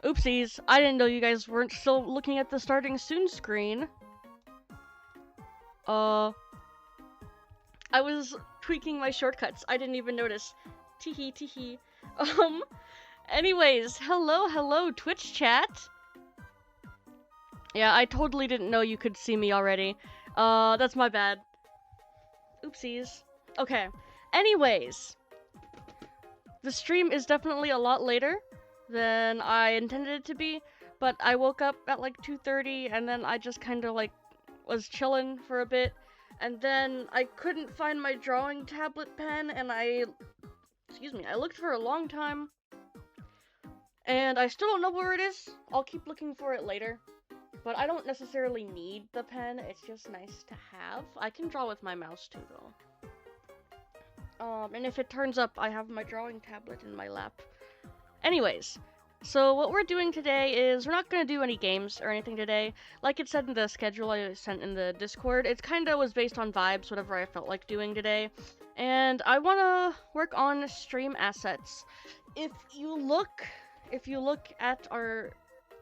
Oopsies, I didn't know you guys weren't still looking at the starting soon screen. I was tweaking my shortcuts. I didn't even notice. Teehee teehee. Anyways, hello, Twitch chat. Yeah, I totally didn't know you could see me already. That's my bad. Oopsies. Okay. Anyways, the stream is definitely a lot later than I intended it to be, but I woke up at like 2:30 and then I just kind of like was chilling for a bit, and then I couldn't find my drawing tablet pen, and I looked for a long time, and I still don't know where it is. I'll keep looking for it later, but I don't necessarily need the pen. It's just nice to have. I can draw with my mouse too, though. And if it turns up, I have my drawing tablet in my lap. Anyways, so what we're doing today is we're not going to do any games or anything today. Like it said in the schedule I sent in the Discord, it kind of was based on vibes, whatever I felt like doing today. And I want to work on stream assets. If you look at our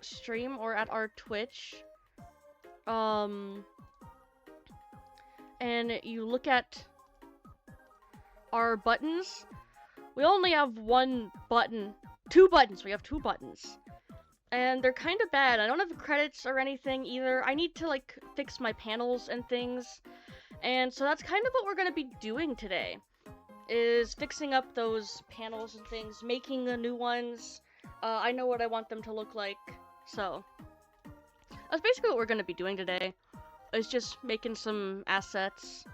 stream or at our Twitch, and you look at our buttons, we only have one button. Two buttons. We have two buttons. And they're kind of bad. I don't have credits or anything either. I need to, like, fix my panels and things. And so that's kind of what we're going to be doing today. Is fixing up those panels and things. Making the new ones. I know what I want them to look like. So that's basically what we're going to be doing today. Is just making some assets.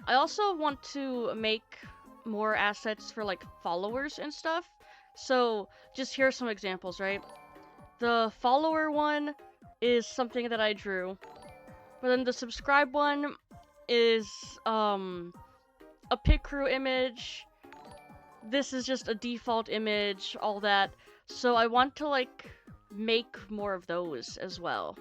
I also want to make more assets for, like, followers and stuff. So, just here are some examples, right? The follower one is something that I drew. But then the subscribe one is, a pit crew image. This is just a default image, all that. So I want to, like, make more of those as well.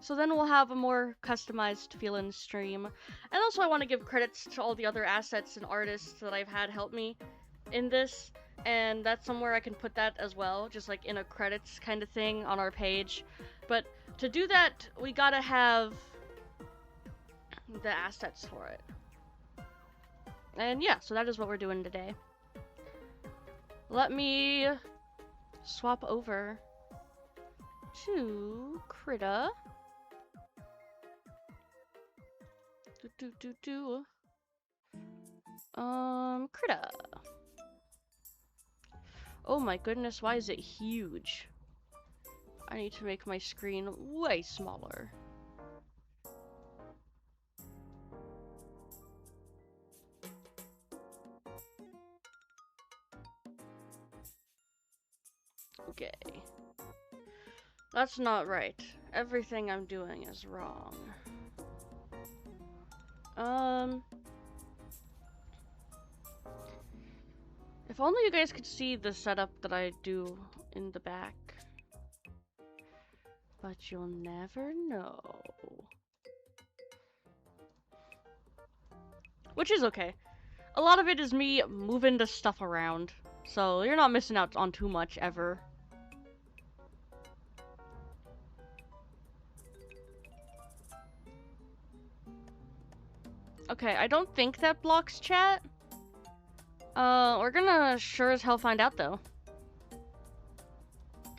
So then we'll have a more customized feeling stream. And also I want to give credits to all the other assets and artists that I've had help me in this. And that's somewhere I can put that as well, just like in a credits kind of thing on our page. But to do that, we gotta have the assets for it. And yeah, so that is what we're doing today. Let me swap over to Krita. Krita. Oh my goodness, why is it huge? I need to make my screen way smaller. Okay. That's not right. Everything I'm doing is wrong. If only you guys could see the setup that I do in the back. But you'll never know. Which is okay. A lot of it is me moving the stuff around. So you're not missing out on too much ever. Okay, I don't think that blocks chat. We're gonna sure as hell find out though.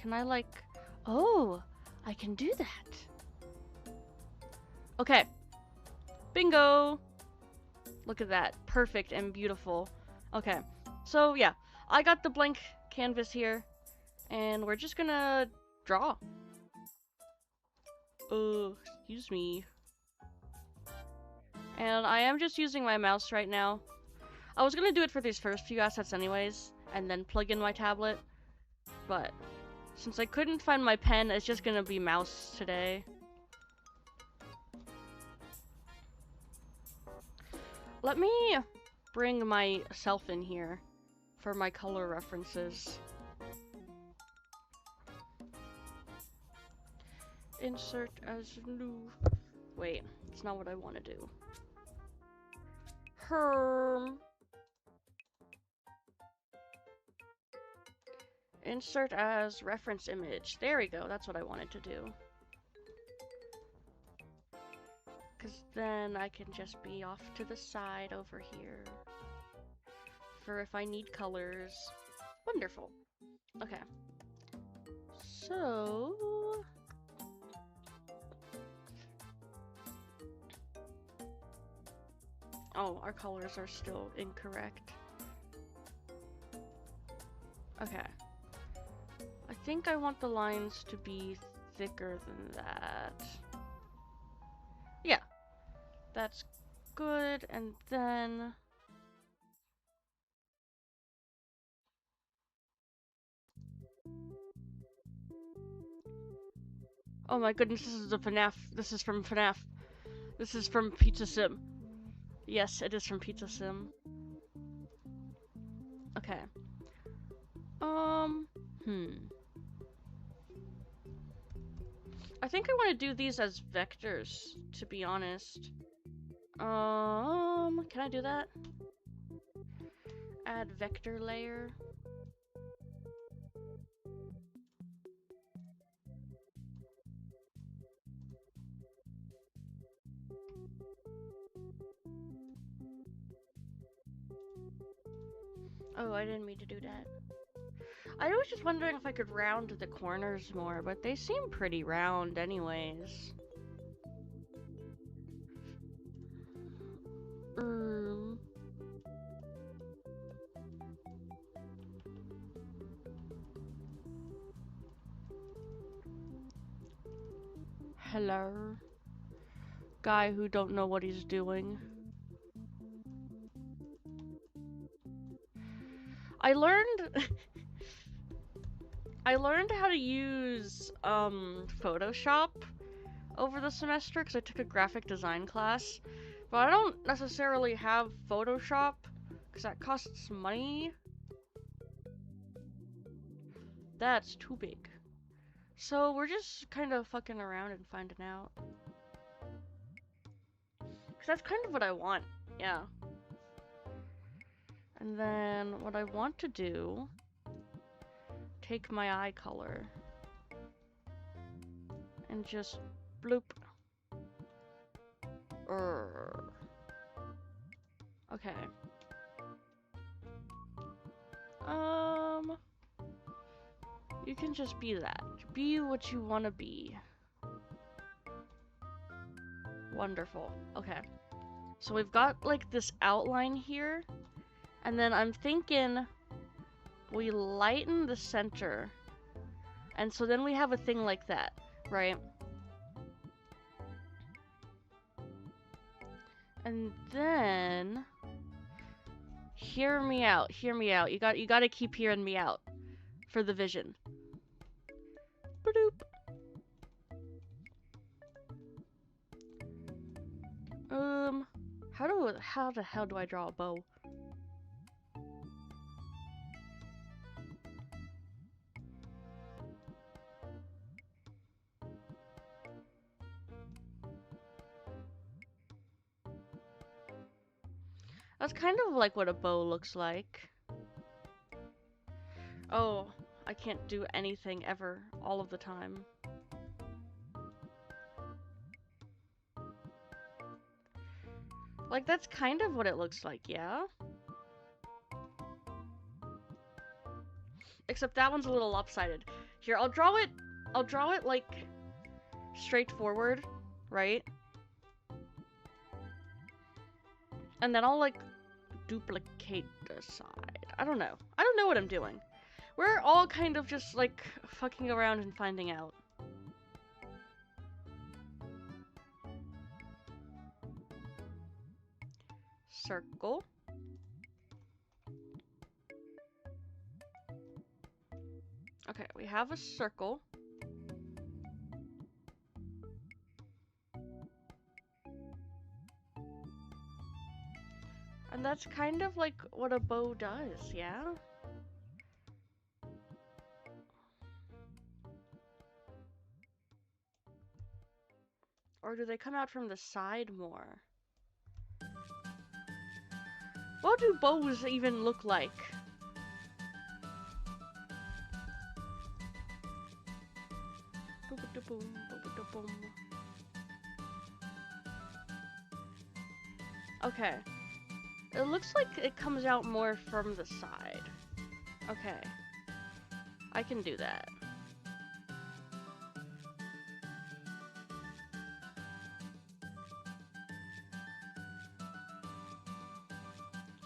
Can I like... Oh, I can do that. Okay. Bingo! Look at that. Perfect and beautiful. Okay. So, yeah. I got the blank canvas here. And we're just gonna draw. Excuse me. And I am just using my mouse right now. I was gonna do it for these first few assets anyways, and then plug in my tablet. But since I couldn't find my pen, it's just gonna be mouse today. Let me bring myself in here for my color references. Insert as new. Wait, it's not what I want to do. Insert as reference image. There we go. That's what I wanted to do. Because then I can just be off to the side over here for if I need colors. Wonderful. Okay. So... oh, our colors are still incorrect. Okay. I think I want the lines to be thicker than that. Yeah. That's good, and then... oh my goodness, this is a FNAF. This is from FNAF. This is from Pizza Sim. Yes, it is from Pizza Sim. Okay. I think I want to do these as vectors, to be honest. Can I do that? Add vector layer. Oh, I didn't mean to do that. I was just wondering if I could round the corners more, but they seem pretty round anyways. Hello. Guy who don't know what he's doing. I learned I learned how to use Photoshop over the semester because I took a graphic design class, but I don't necessarily have Photoshop because that costs money. That's too big. So we're just kind of fucking around and finding out. Because that's kind of what I want, yeah. And then what I want to do, take my eye color and just bloop. Okay. You can just be that. Be what you want to be. Wonderful. Okay. So we've got, like, this outline here. And then I'm thinking we lighten the center. And so then we have a thing like that, right? And then... hear me out. Hear me out. You gotta keep hearing me out for the vision. Ba-doop. How the hell do I draw a bow? That's kind of like what a bow looks like. Oh, I can't do anything ever, all of the time. Like, that's kind of what it looks like, yeah? Except that one's a little lopsided. Here, I'll draw it, like, straightforward, right? And then I'll, like, duplicate the side. I don't know. I don't know what I'm doing. We're all kind of just, like, fucking around and finding out. Circle. Okay, we have a circle. And that's kind of like what a bow does, yeah? Or do they come out from the side more? What do bows even look like? Boom, boom, boom. Okay. It looks like it comes out more from the side. Okay. I can do that.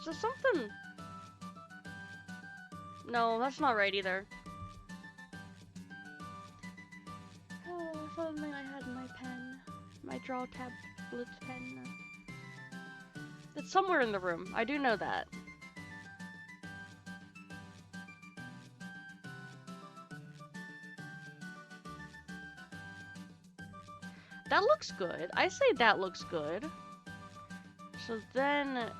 So something... No, that's not right either. Oh, if only I had my pen. My draw tablet pen. It's somewhere in the room. I do know that. That looks good. I say that looks good. So then...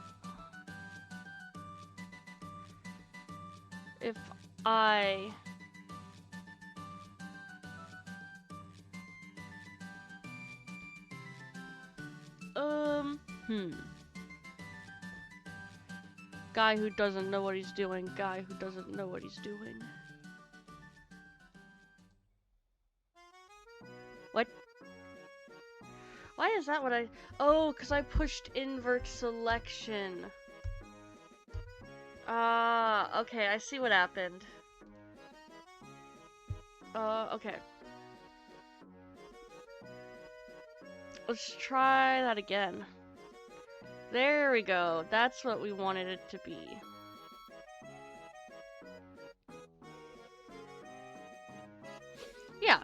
If I... Guy who doesn't know what he's doing. Guy who doesn't know what he's doing. What? Why is that what I... Oh, because I pushed invert selection. Ah, okay, I see what happened. Okay. Let's try that again. There we go. That's what we wanted it to be. Yeah,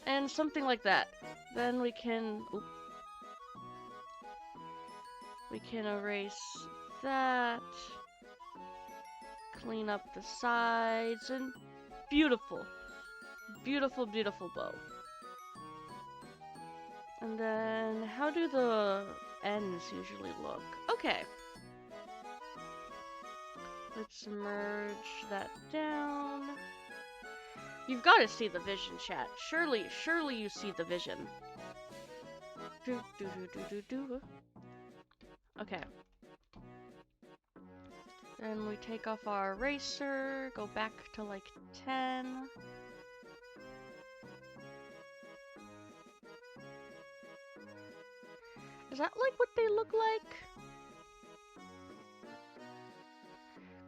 and something like that. Then we can... Oop. We can erase that. Clean up the sides, and beautiful. Beautiful, beautiful bow. And then, how do the ends usually look? Okay. Let's merge that down. You've got to see the vision, chat. Surely you see the vision. Okay. Then we take off our eraser, go back to like 10. Is that like what they look like?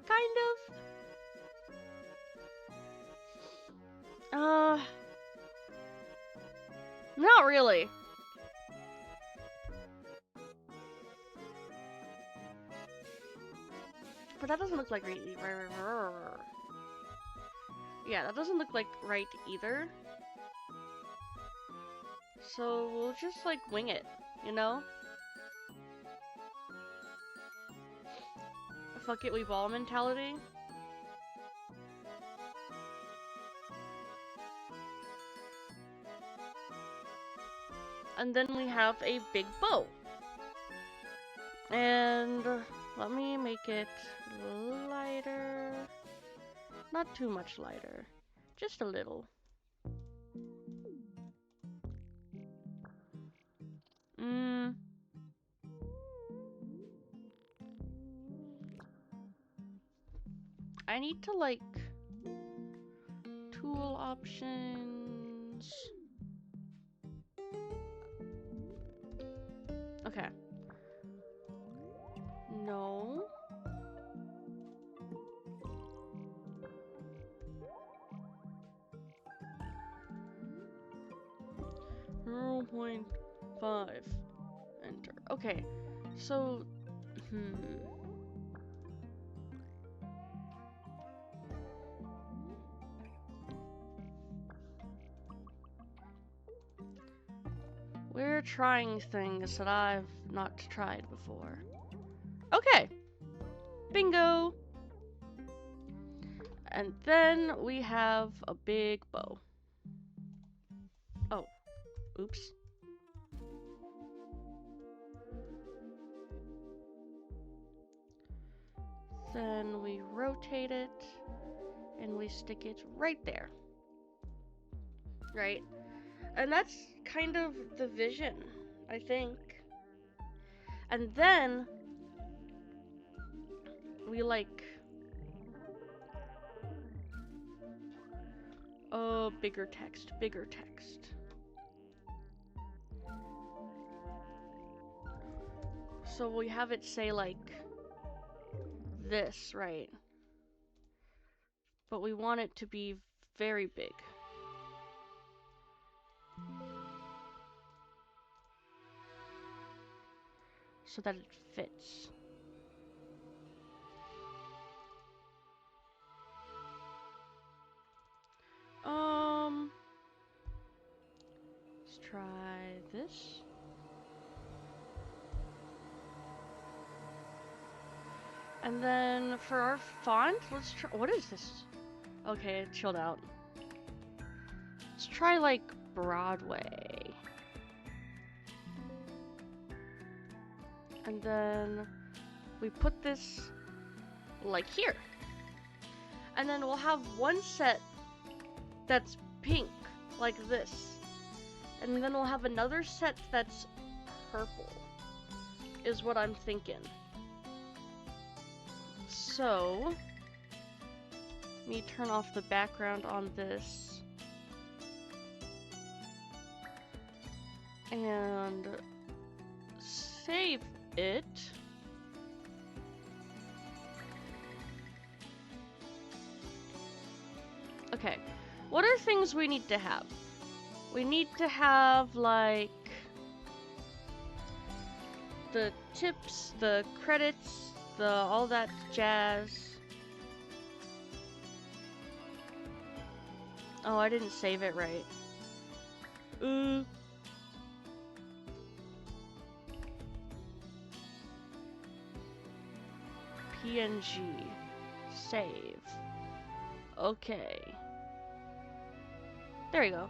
Kind of. Not really. But that doesn't look like right. Yeah, that doesn't look like right either. So we'll just like wing it, you know? Fuck it, we ball mentality. And then we have a big bow. And let me make it lighter. Not too much lighter. Just a little. I need to like tool options. Okay. No. .5. Enter. Okay. So, We're trying things that I've not tried before. Okay. Bingo! And then we have a big bow. Oh. Oops. Then we rotate it, and we stick it right there. Right? And that's kind of the vision, I think. And then we like... Oh, bigger text, bigger text. So we have it say like this, right? But we want it to be very big. So that it fits. Let's try this. And then for our font, let's try, what is this? Okay, chilled out. Let's try like Broadway. And then we put this like here. And then we'll have one set that's pink, like this. And then we'll have another set that's purple, is what I'm thinking. So, let me turn off the background on this. And save it. Okay, what are things we need to have? We need to have, like, the tips, the credits, all that jazz. Oh, I didn't save it right. PNG. Save. Okay. There we go.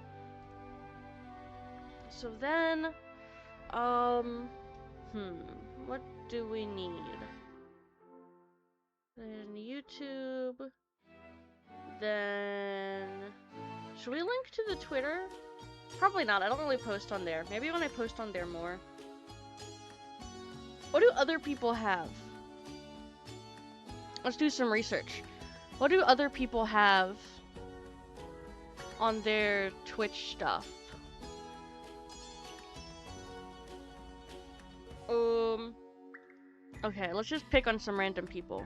So then, what do we need? Then YouTube. Then, should we link to the Twitter? Probably not. I don't really post on there. Maybe when I post on there more. What do other people have? Let's do some research. What do other people have on their Twitch stuff? Okay, let's just pick on some random people.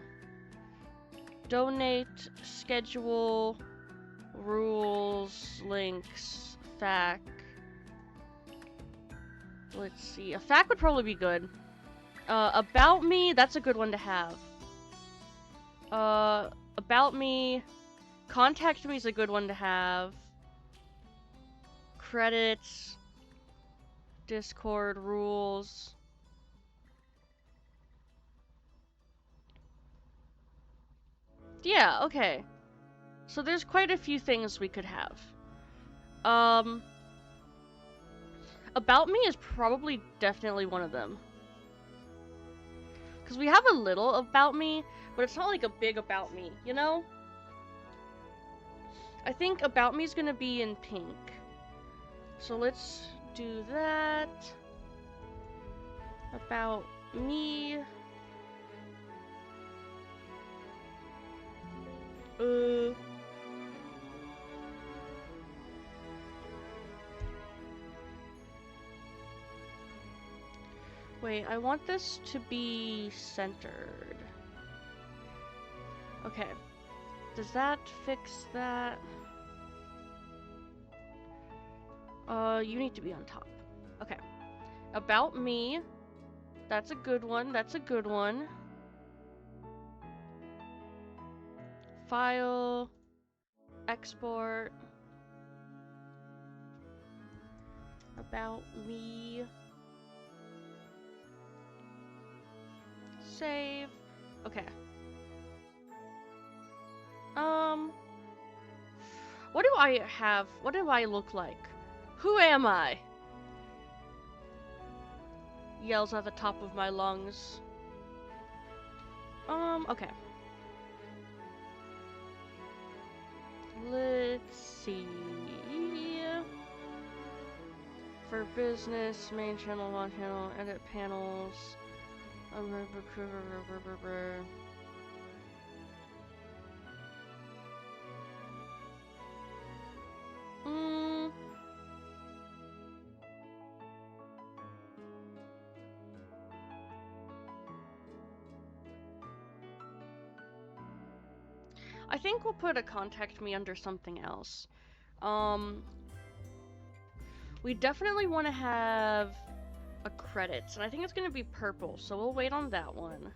Donate, schedule, rules, links, FAQ. Let's see. A FAQ would probably be good. About me, that's a good one to have. About me, contact me is a good one to have. Credits, Discord, rules. Yeah, okay. So there's quite a few things we could have. About me is probably definitely one of them. Because we have a little about me, but it's not like a big about me, you know? I think about me is gonna be in pink. So let's do that. About me. Wait, I want this to be centered. Okay. Does that fix that? You need to be on top. Okay. About me. That's a good one. That's a good one. File. Export. About me. Save. Okay. What do I have? What do I look like? Who am I? Yells at the top of my lungs. Okay. Let's see. For business, main channel, one channel, edit panels. I think we'll put a contact me under something else. We definitely want to have a credits, and I think it's gonna be purple, so we'll wait on that one.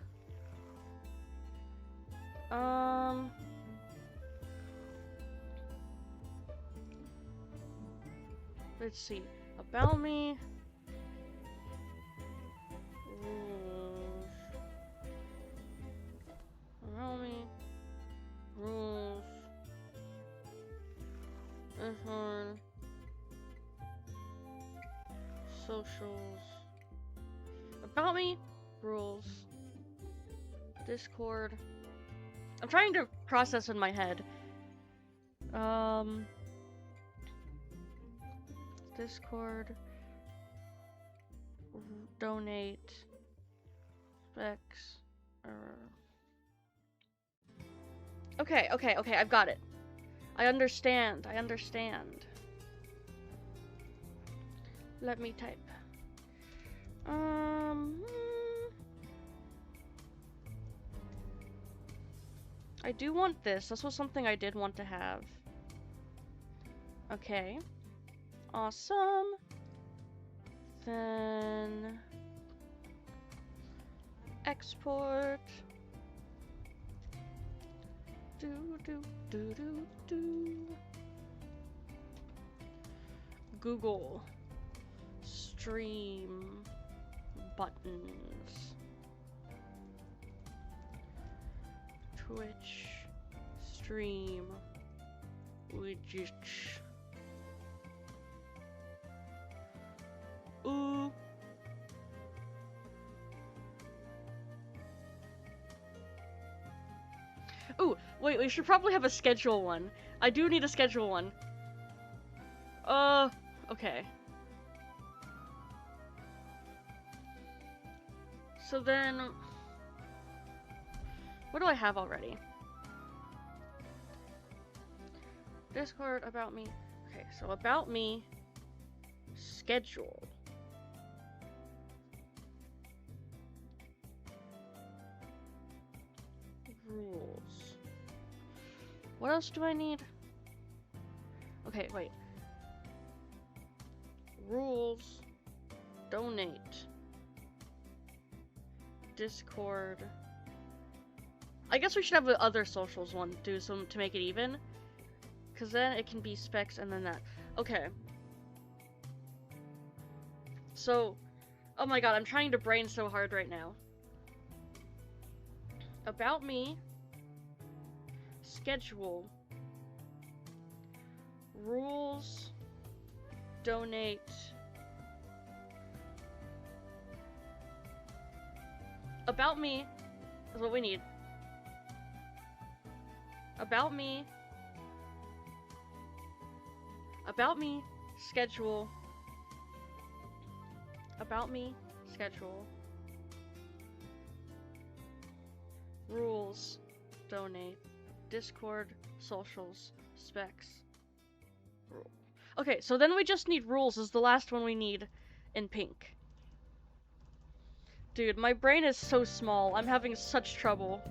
Let's see. About me. Rules. About me. Rules. This one. Socials. About me. Rules. Discord. I'm trying to process in my head. Discord. Donate. Specs. Okay, I've got it. I understand. Let me type. I do want this. This was something I did want to have. Okay. Awesome. Then export. Google stream buttons. Twitch stream widgets. Ooh. Ooh, wait, we should probably have a schedule one. I do need a schedule one. Okay. So then, what do I have already? Discord, about me. Okay, so about me, schedule. Rules. What else do I need? Okay, wait. Rules. Donate. Discord. I guess we should have the other socials one too, so to make it even. Cause then it can be specs and then that. Okay. So, oh my god, I'm trying to brain so hard right now. About me. Schedule. Rules. Donate. About me is what we need. About me. About me. Schedule. About me. Schedule. Rules. Donate. Discord. Socials. Specs. Rule. Okay, so then we just need rules is the last one we need in pink. Dude, my brain is so small. I'm having such trouble.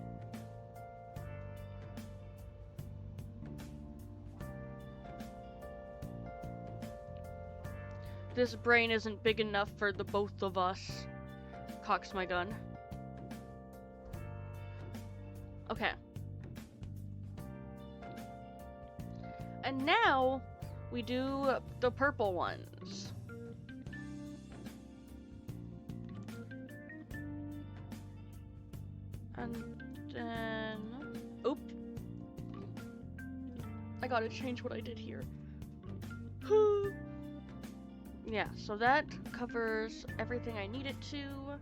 This brain isn't big enough for the both of us. Cocks my gun. Okay. And now we do the purple ones. And then... Oop. I gotta change what I did here. Yeah, so that covers everything I need it to.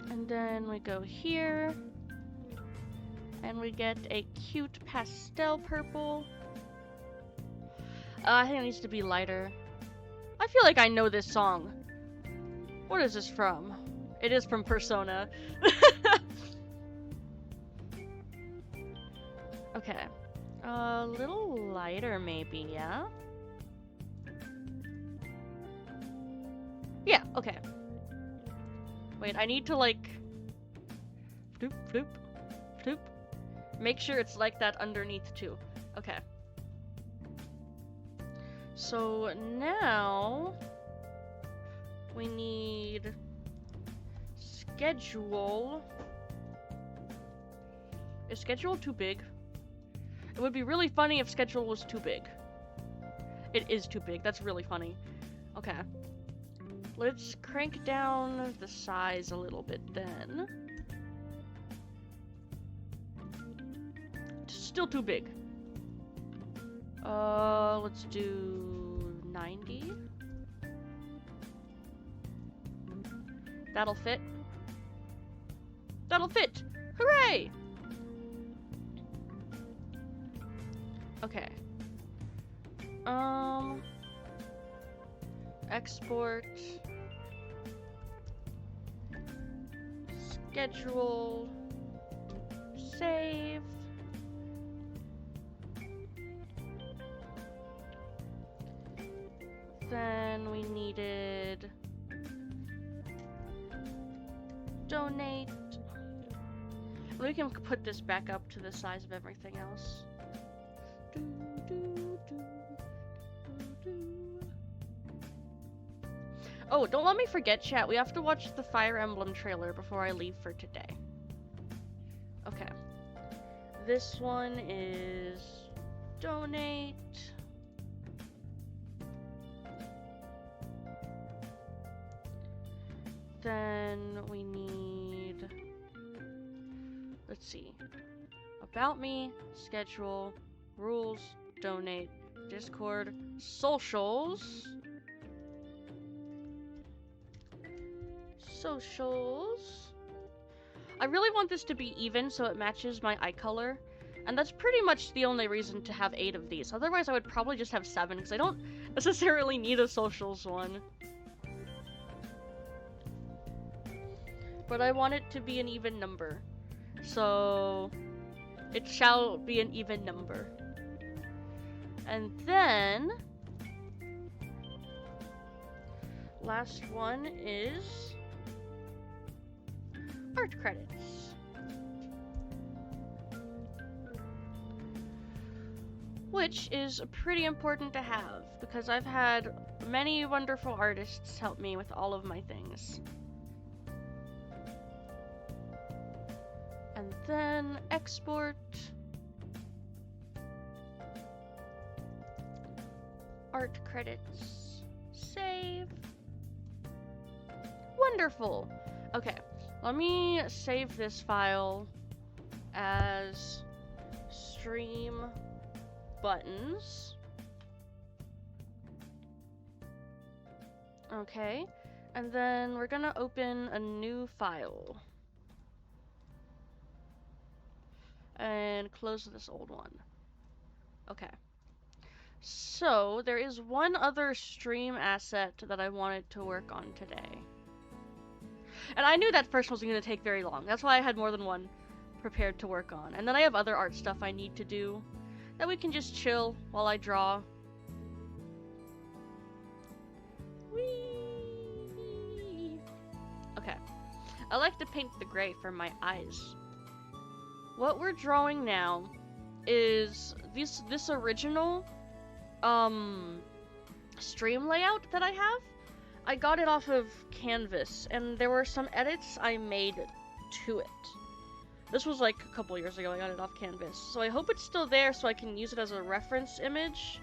And then we go here. And we get a cute pastel purple. I think it needs to be lighter. I feel like I know this song. What is this from? It is from Persona. Okay. A little lighter maybe, yeah? Yeah, okay. Wait, I need to like... Floop, floop, floop. Make sure it's like that underneath too. Okay. So now we need schedule. Is schedule too big? It would be really funny if schedule was too big. It is too big. That's really funny. Okay. Let's crank down the size a little bit then. Still too big. Let's do 90. That'll fit. That'll fit! Hooray! Okay. Export. Schedule. Save. Then we needed donate. We can put this back up to the size of everything else. Oh, don't let me forget, chat. We have to watch the Fire Emblem trailer before I leave for today. Okay. This one is donate. Then we need, let's see, about me, schedule, rules, donate, Discord, socials. I really want this to be even so it matches my eye color. And that's pretty much the only reason to have 8 of these. Otherwise, I would probably just have 7 because I don't necessarily need a socials one. But I want it to be an even number. So it shall be an even number. And then last one is art credits. Which is pretty important to have because I've had many wonderful artists help me with all of my things. And then export. Art credits. Save. Wonderful. Okay, let me save this file as stream buttons. Okay, and then we're gonna open a new file. And close this old one. Okay. So, there is one other stream asset that I wanted to work on today. And I knew that first wasn't going to take very long. That's why I had more than one prepared to work on. And then I have other art stuff I need to do that we can just chill while I draw. Whee! Okay. I like to paint the gray for my eyes. What we're drawing now is this original stream layout that I have. I got it off of Canvas, and there were some edits I made to it. This was like a couple years ago I got it off Canvas, so I hope it's still there so I can use it as a reference image.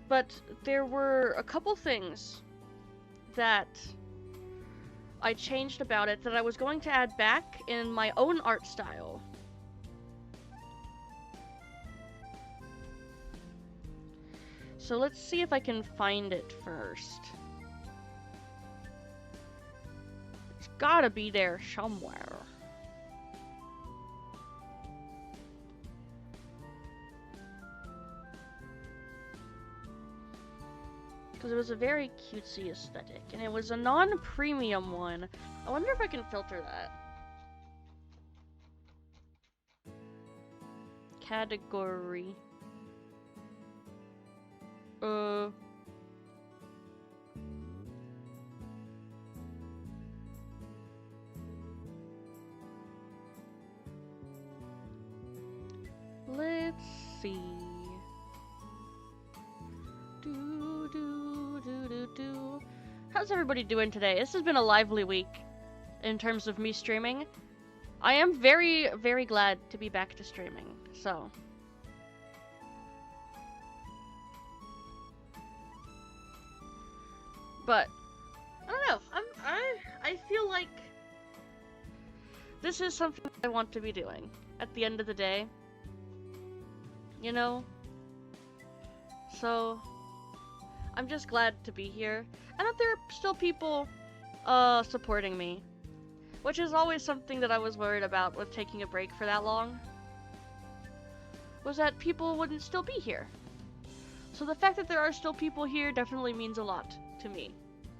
But there were a couple things that I changed about it that I was going to add back in my own art style. So let's see if I can find it first. It's gotta be there somewhere. Because it was a very cutesy aesthetic, and it was a non-premium one. I wonder if I can filter that. Category. let's see. How's everybody doing today? This has been a lively week in terms of me streaming. I am very, very glad to be back to streaming, so. But, I don't know, I feel like this is something I want to be doing at the end of the day. You know? So, I'm just glad to be here, and that there are still people, supporting me. Which is always something that I was worried about with taking a break for that long. Was that people wouldn't still be here. So the fact that there are still people here definitely means a lot to me.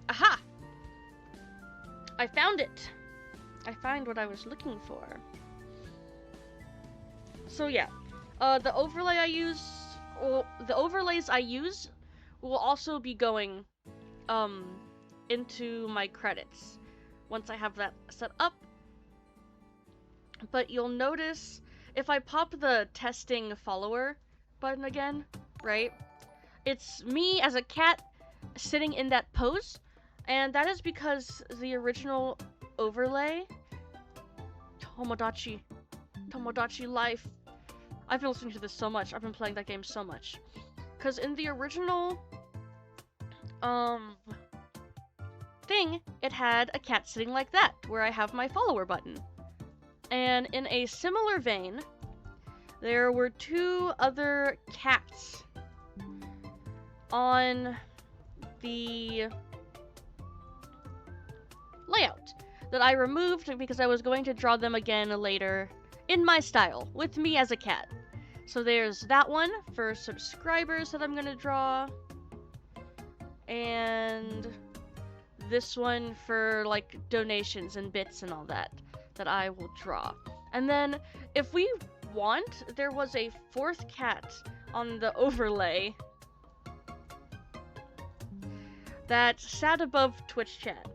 Aha! I found it! I found what I was looking for. So yeah, the overlays I use will also be going, into my credits once I have that set up. But you'll notice if I pop the testing follower button again, right? It's me as a cat sitting in that pose, and that is because the original overlay, Tomodachi Life. I've been listening to this so much. I've been playing that game so much. Because in the original, thing, it had a cat sitting like that, where I have my follower button. And in a similar vein, there were two other cats on the layout that I removed because I was going to draw them again later in my style, with me as a cat. So there's that one for subscribers that I'm gonna draw, and this one for, like, donations and bits and all that I will draw. And then, if we want, there was a fourth cat on the overlay that sat above Twitch chat.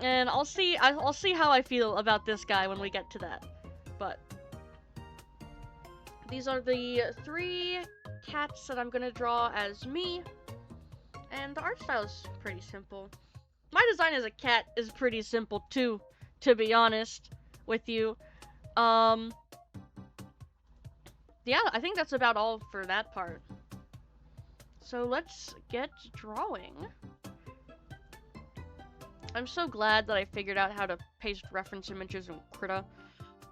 And I'll see how I feel about this guy when we get to that. But these are the 3 cats that I'm gonna draw as me. And the art style is pretty simple. My design as a cat is pretty simple too, to be honest with you. Yeah, I think that's about all for that part. So let's get drawing. I'm so glad that I figured out how to paste reference images in Krita.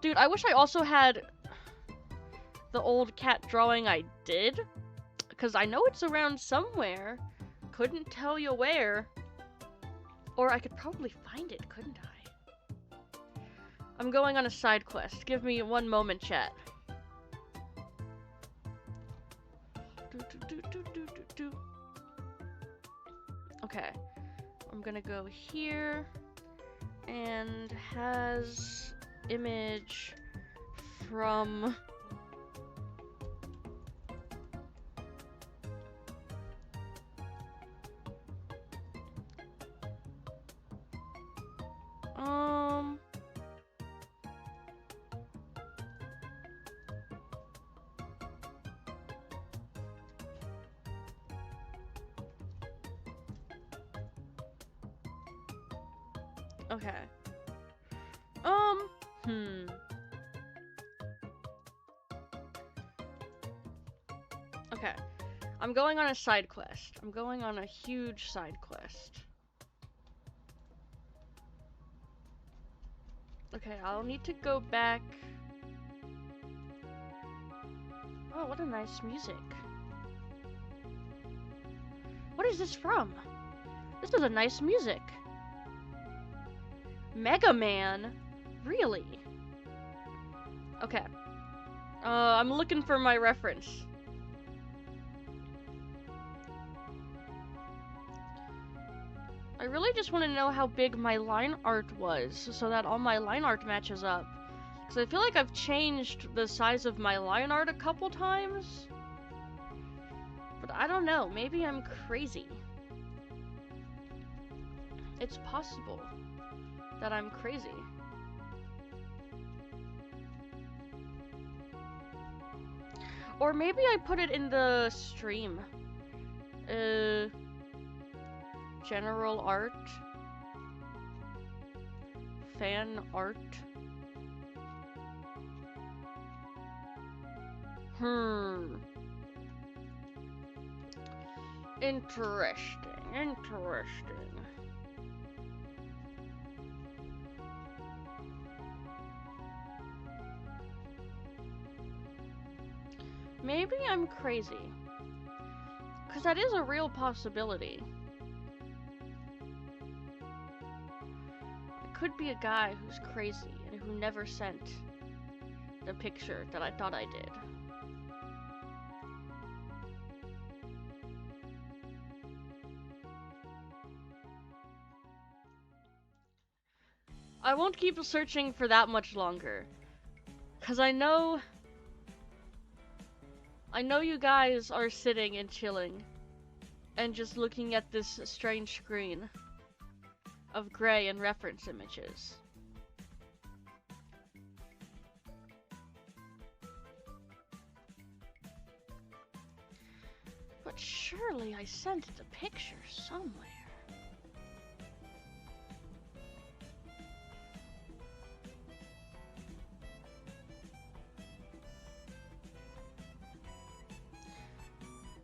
Dude, I wish I also had the old cat drawing I did, because I know it's around somewhere. Couldn't tell you where. Or I could probably find it, couldn't I? I'm going on a side quest. Give me one moment, chat. Okay. I'm gonna go here, and has image from okay. Okay. I'm going on a side quest. I'm going on a huge side quest. Okay, I'll need to go back. Oh, what a nice music. What is this from? This is a nice music. Mega Man? Really? Okay. I'm looking for my reference. I really just want to know how big my line art was, so that all my line art matches up. Because I feel like I've changed the size of my line art a couple times. But I don't know, maybe I'm crazy. It's possible that I'm crazy. Or maybe I put it in the stream. General art. Fan art. Interesting. Maybe I'm crazy. Because that is a real possibility. I could be a guy who's crazy and who never sent the picture that I thought I did. I won't keep searching for that much longer. Because I know you guys are sitting and chilling and just looking at this strange screen of gray and reference images. But surely I sent the picture somewhere.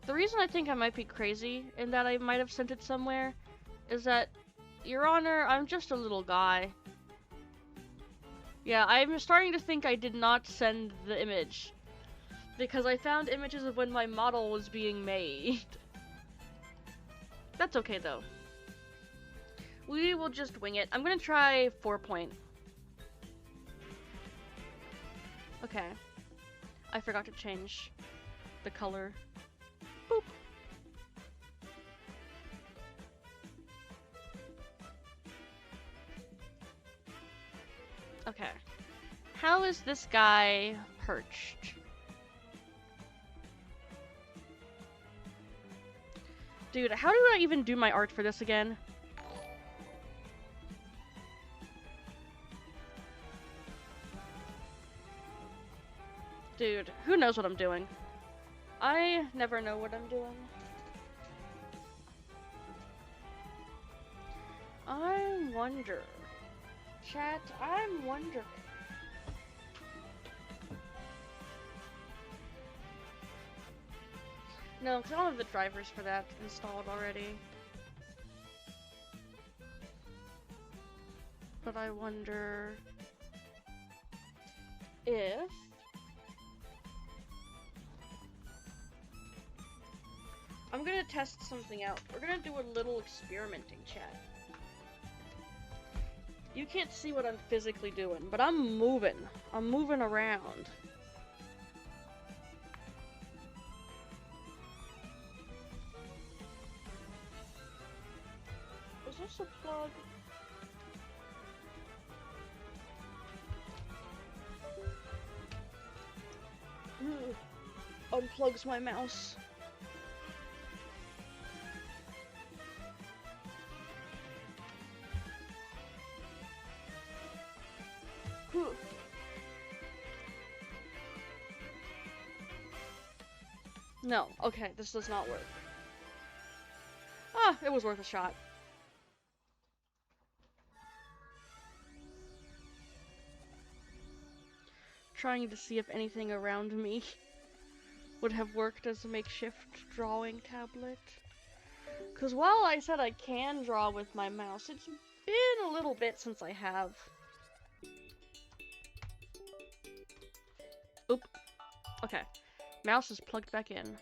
The reason I think I might be crazy and that I might have sent it somewhere is that, Your Honor, I'm just a little guy. Yeah, I'm starting to think I did not send the image because I found images of when my model was being made. That's okay though. We will just wing it. I'm gonna try 4-point. Okay. I forgot to change the color. Boop. Okay. How is this guy perched? Dude, how do I even do my art for this again? Dude, who knows what I'm doing? I never know what I'm doing. I wonder. Chat, I'm wondering. No, because I don't have the drivers for that installed already. But I wonder if I'm gonna test something out. We're gonna do a little experimenting, chat. You can't see what I'm physically doing, but I'm moving. I'm moving around. Is this a plug? Unplugs my mouse. No, okay, this does not work. Ah, it was worth a shot. Trying to see if anything around me would have worked as a makeshift drawing tablet. Because while I said I can draw with my mouse, it's been a little bit since I have. Oop. Okay. Mouse is plugged back in.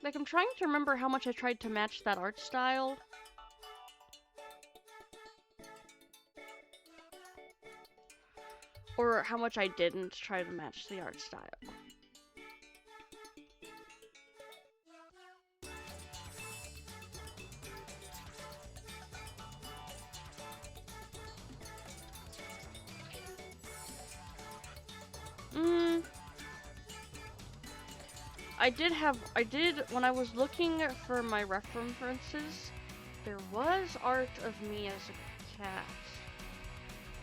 Like, I'm trying to remember how much I tried to match that art style. Or how much I didn't try to match the art style. I did, when I was looking for my references, There was art of me as a cat.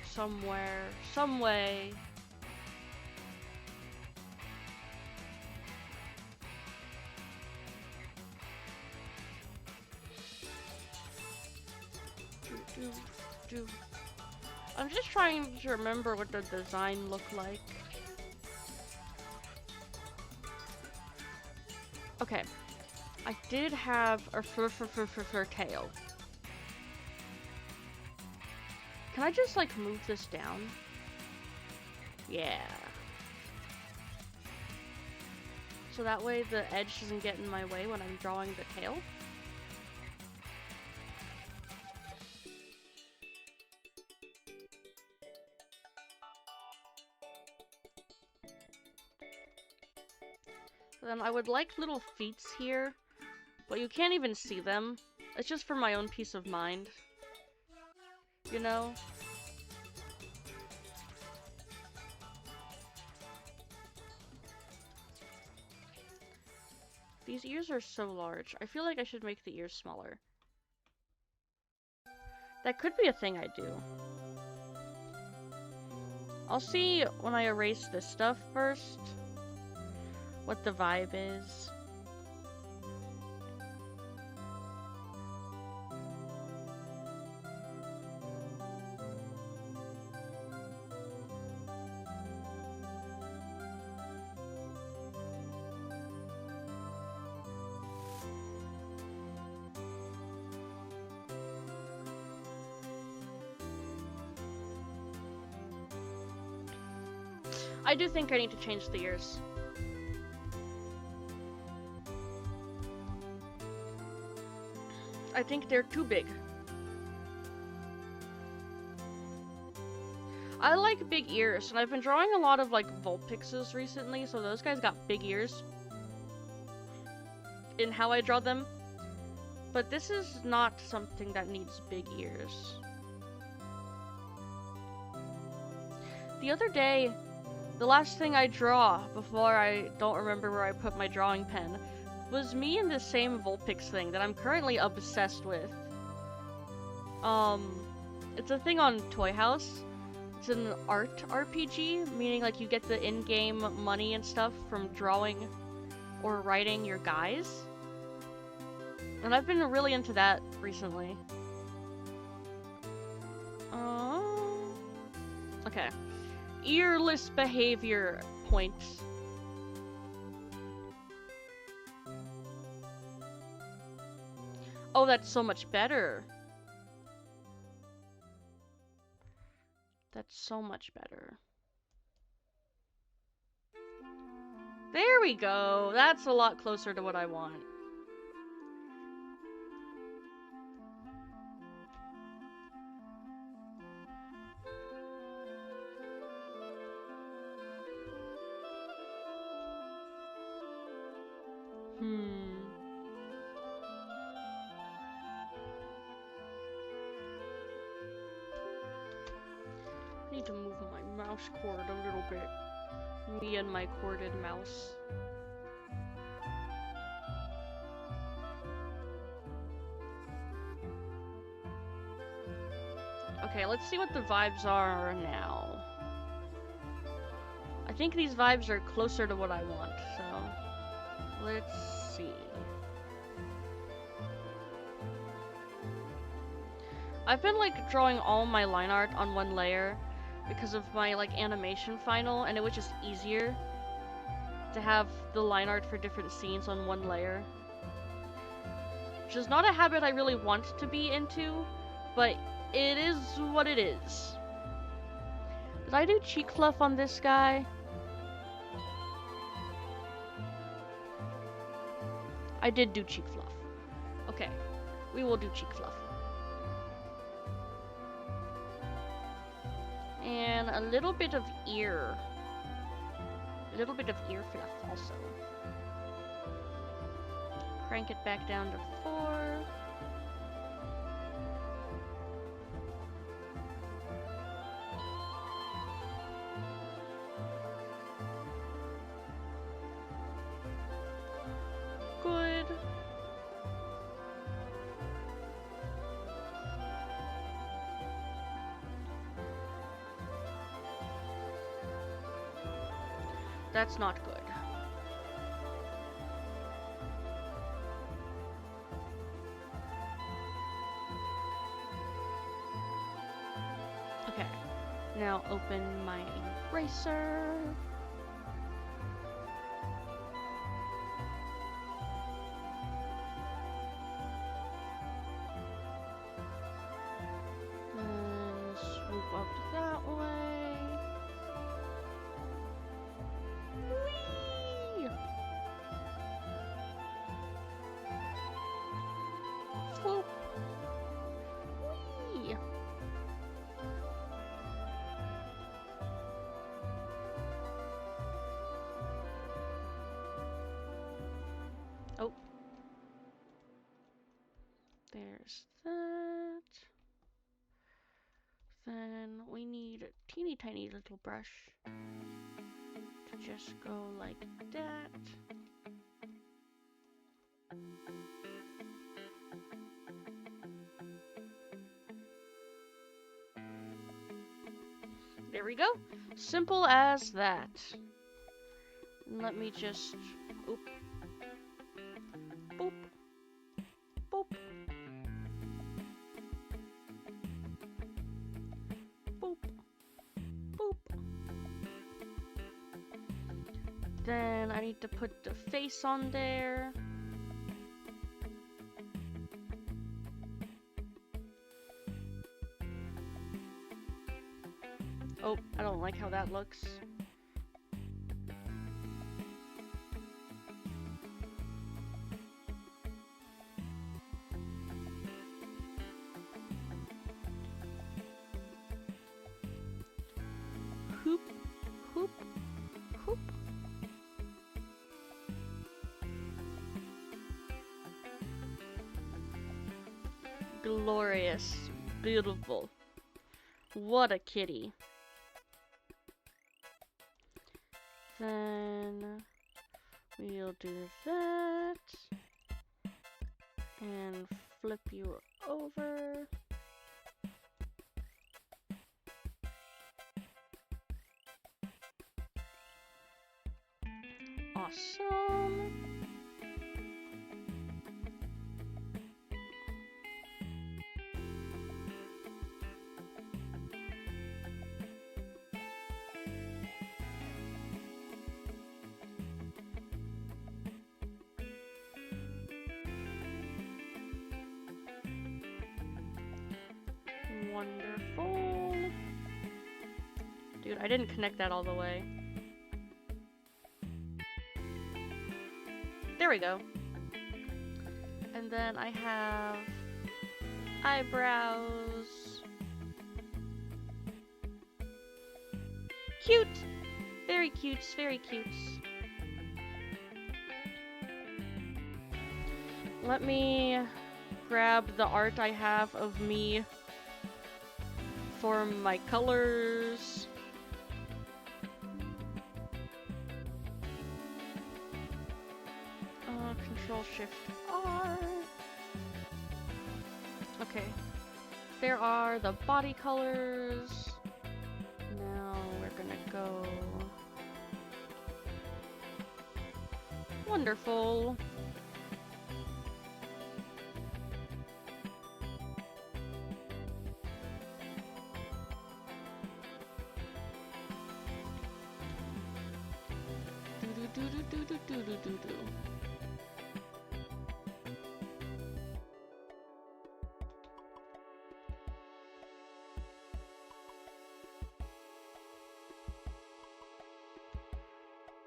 Somewhere, some way. I'm just trying to remember what the design looked like. Okay. I did have a fur tail. Can I just, like, move this down? Yeah. So that way the edge doesn't get in my way when I'm drawing the tail. Then I would like little feet here, but you can't even see them. It's just for my own peace of mind. You know? These ears are so large. I feel like I should make the ears smaller. That could be a thing I do. I'll see when I erase this stuff first what the vibe is. I do think I need to change the ears. I think they're too big. I like big ears, and I've been drawing a lot of, like, Vulpixes recently, so those guys got big ears in how I draw them. But this is not something that needs big ears. The other day, the last thing I draw before I don't remember where I put my drawing pen was me in the same Vulpix thing that I'm currently obsessed with. It's a thing on Toy House. It's an art RPG, meaning like you get the in-game money and stuff from drawing or writing your guys. And I've been really into that recently. Okay. Earless behavior points. Oh, that's so much better. That's so much better. There we go. That's a lot closer to what I want. I need to move my mouse cord a little bit. Me and my corded mouse. Okay, let's see what the vibes are now. I think these vibes are closer to what I want, so let's see. I've been like drawing all my line art on one layer because of my like animation final, and it was just easier to have the line art for different scenes on one layer. Which is not a habit I really want to be into, but it is what it is. Did I do cheek fluff on this guy? I did do cheek fluff. Okay, we will do cheek fluff. And a little bit of ear. A little bit of ear fluff also. Crank it back down to 4. Good. That's not good. Okay, now open my eraser. And swoop up that way. Whee! Swoop. Whee! Oh. There's that. Then we need a teeny tiny little brush to just go like that. There we go. Simple as that. And let me just oop. Boop. Boop. Boop. Boop. Then I need to put the face on there. Oh, I don't like how that looks. Hoop, hoop, hoop. Glorious. Beautiful. What a kitty. Then we'll do that. And flip you over. Awesome. Wonderful. Dude, I didn't connect that all the way. There we go. And then I have eyebrows. Cute! Very cute, very cute. Let me grab the art I have of me for my colors. Control-Shift-R. Okay. There are the body colors. Now we're gonna go... Wonderful. Do-do-do-do-do-do-do-do-do.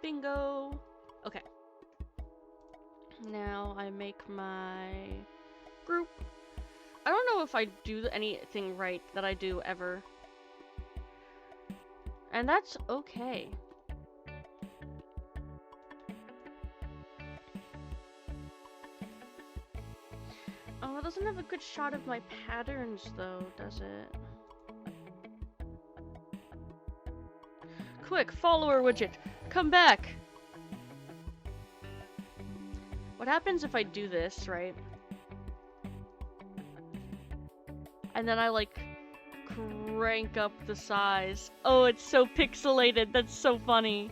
Bingo! Okay. Now I make my group. I don't know if I do anything right that I do ever. And that's okay. Oh, it doesn't have a good shot of my patterns though, does it? Quick, follower widget, come back! What happens if I do this, right? And then I like crank up the size. Oh, it's so pixelated, that's so funny.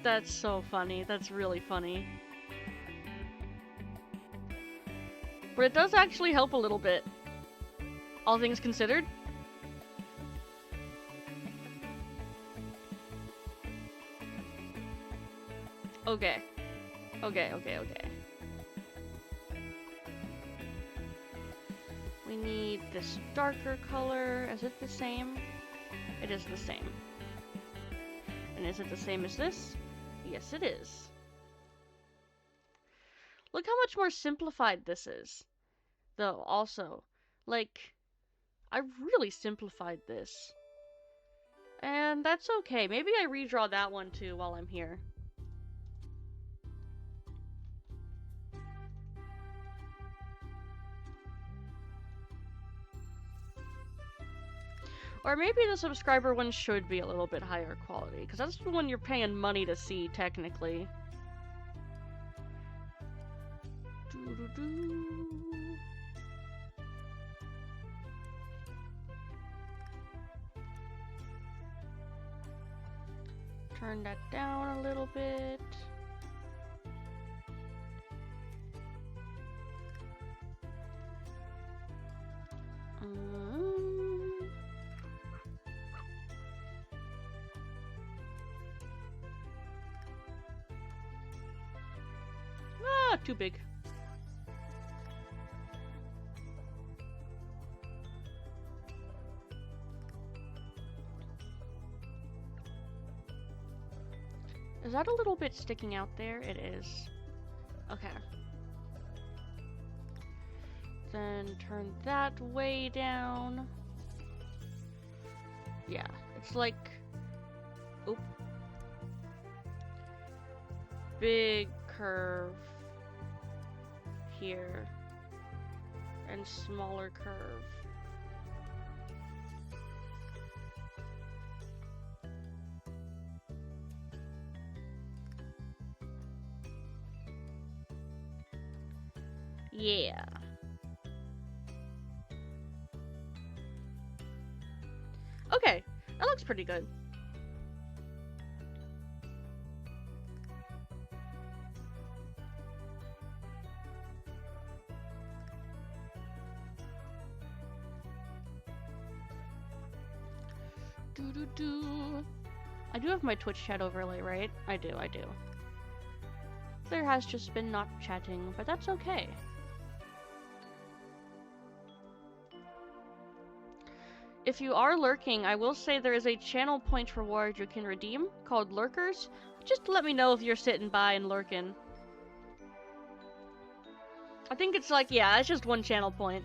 That's so funny. That's really funny. But it does actually help a little bit. All things considered. Okay. Okay. We need this darker color. Is it the same? It is the same. And is it the same as this? Yes, it is. Look how much more simplified this is. Though, also. Like, I really simplified this. And that's okay. Maybe I redraw that one too while I'm here. Or maybe the subscriber one should be a little bit higher quality, because that's the one you're paying money to see, technically. Turn that down a little bit. Too big. Is that a little bit sticking out there? It is. Okay. Then turn that way down. Yeah, it's like... Oop. Big curve here. And smaller curve. Yeah. Okay, that looks pretty good. I do have my Twitch chat overlay, right? I do. There has just been not chatting, but that's okay. If you are lurking, I will say there is a channel point reward you can redeem called Lurkers. Just let me know if you're sitting by and lurking. I think it's like, yeah, it's just one channel point.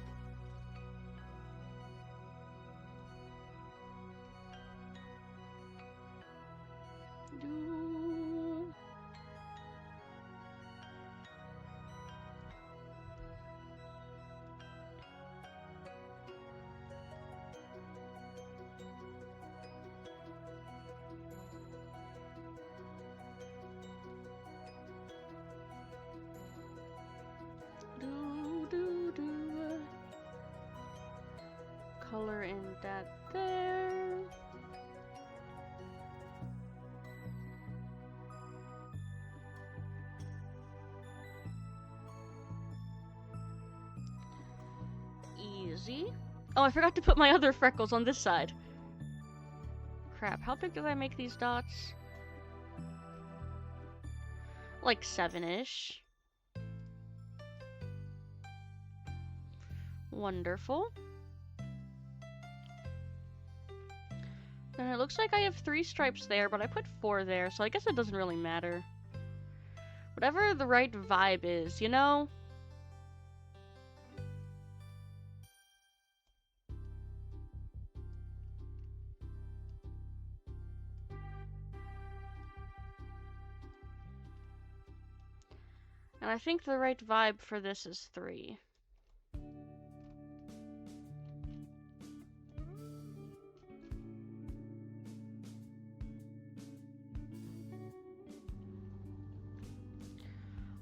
Color in that there. Easy. Oh, I forgot to put my other freckles on this side. Crap, how big did I make these dots? Like 7-ish. Wonderful. And it looks like I have 3 stripes there, but I put 4 there, so I guess it doesn't really matter. Whatever the right vibe is, you know? And I think the right vibe for this is 3.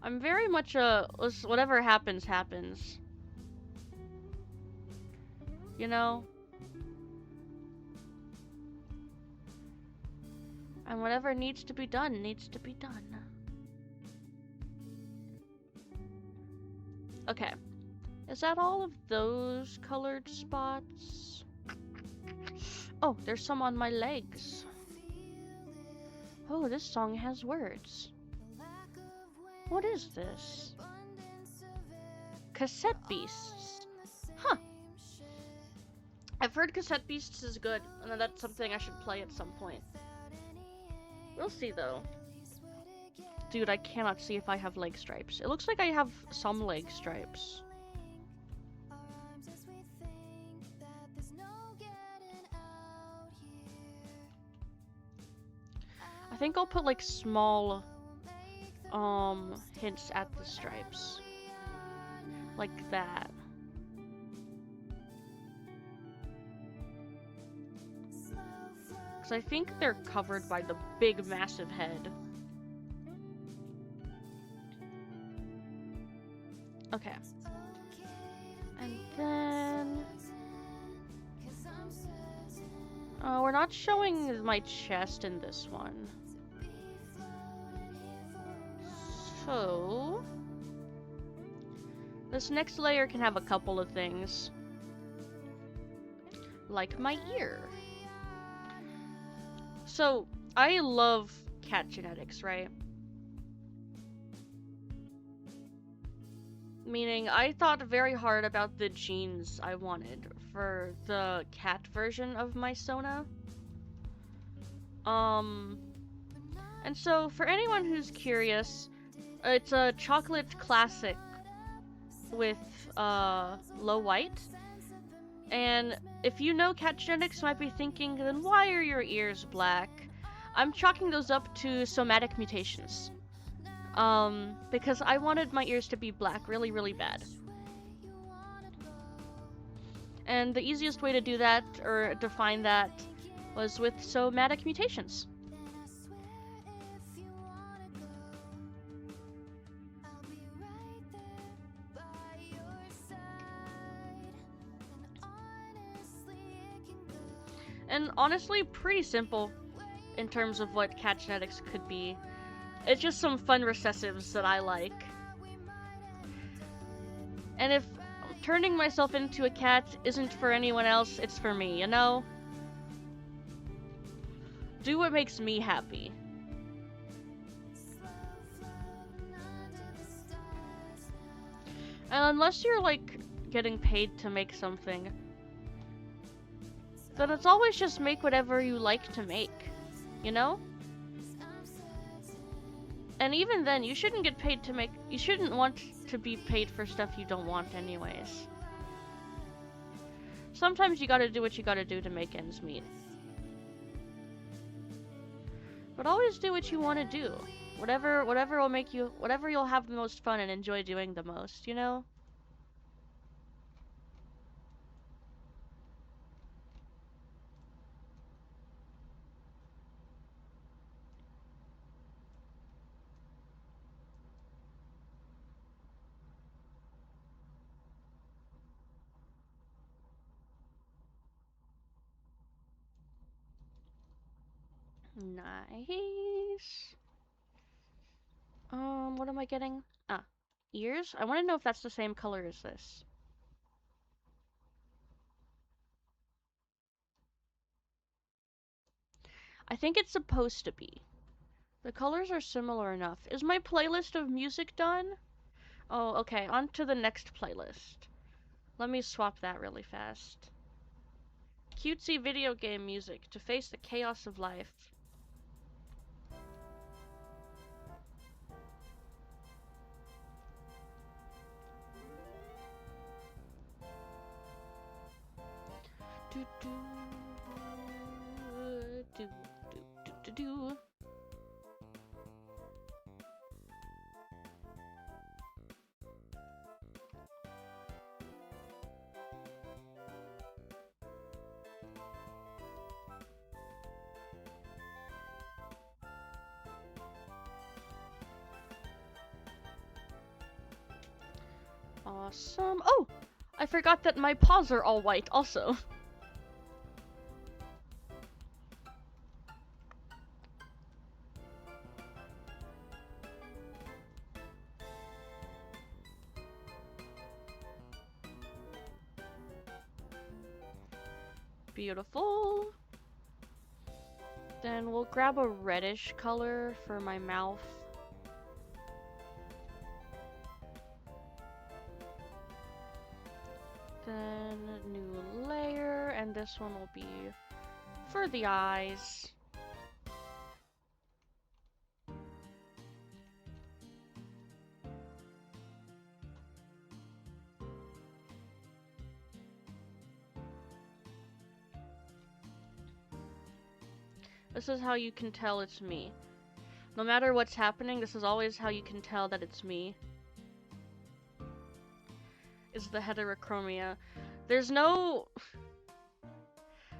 I'm very much whatever happens, happens. You know? And whatever needs to be done, needs to be done. Okay. Is that all of those colored spots? Oh, there's some on my legs. Oh, this song has words. What is this? Cassette Beasts. Huh. I've heard Cassette Beasts is good, and that's something I should play at some point. We'll see, though. Dude, I cannot see if I have leg stripes. It looks like I have some leg stripes. I think I'll put, like, small, hints at the stripes. Like that. Because I think they're covered by the big, massive head. Okay. And then... we're not showing my chest in this one. So... this next layer can have a couple of things. Like my ear. So, I love cat genetics, right? Meaning, I thought very hard about the genes I wanted for the cat version of my Sona. And so, for anyone who's curious, it's a chocolate classic with, low white. And if you know cat genetics, you might be thinking, then why are your ears black? I'm chalking those up to somatic mutations. Because I wanted my ears to be black really, really bad. And the easiest way to do that, or define that, was with somatic mutations. And honestly, pretty simple in terms of what cat genetics could be. It's just some fun recessives that I like. And if turning myself into a cat isn't for anyone else, it's for me, you know? Do what makes me happy. And unless you're, like, getting paid to make something, then it's always just make whatever you like to make, you know? And even then, you shouldn't get paid to make... you shouldn't want to be paid for stuff you don't want anyways. Sometimes you gotta do what you gotta do to make ends meet. But always do what you want to do. Whatever will make you... whatever you'll have the most fun and enjoy doing the most, you know? Nice. What am I getting? Ah, ears? I want to know if that's the same color as this. I think it's supposed to be. The colors are similar enough. Is my playlist of music done? Oh, okay, on to the next playlist. Let me swap that really fast. Cutesy video game music to face the chaos of life. Do do do do do do. Awesome. Oh! I forgot that my paws are all white also. Beautiful. Then we'll grab a reddish color for my mouth. Then new layer, and this one will be for the eyes. This is how you can tell it's me. No matter what's happening, this is always how you can tell that it's me. Is the heterochromia. There's no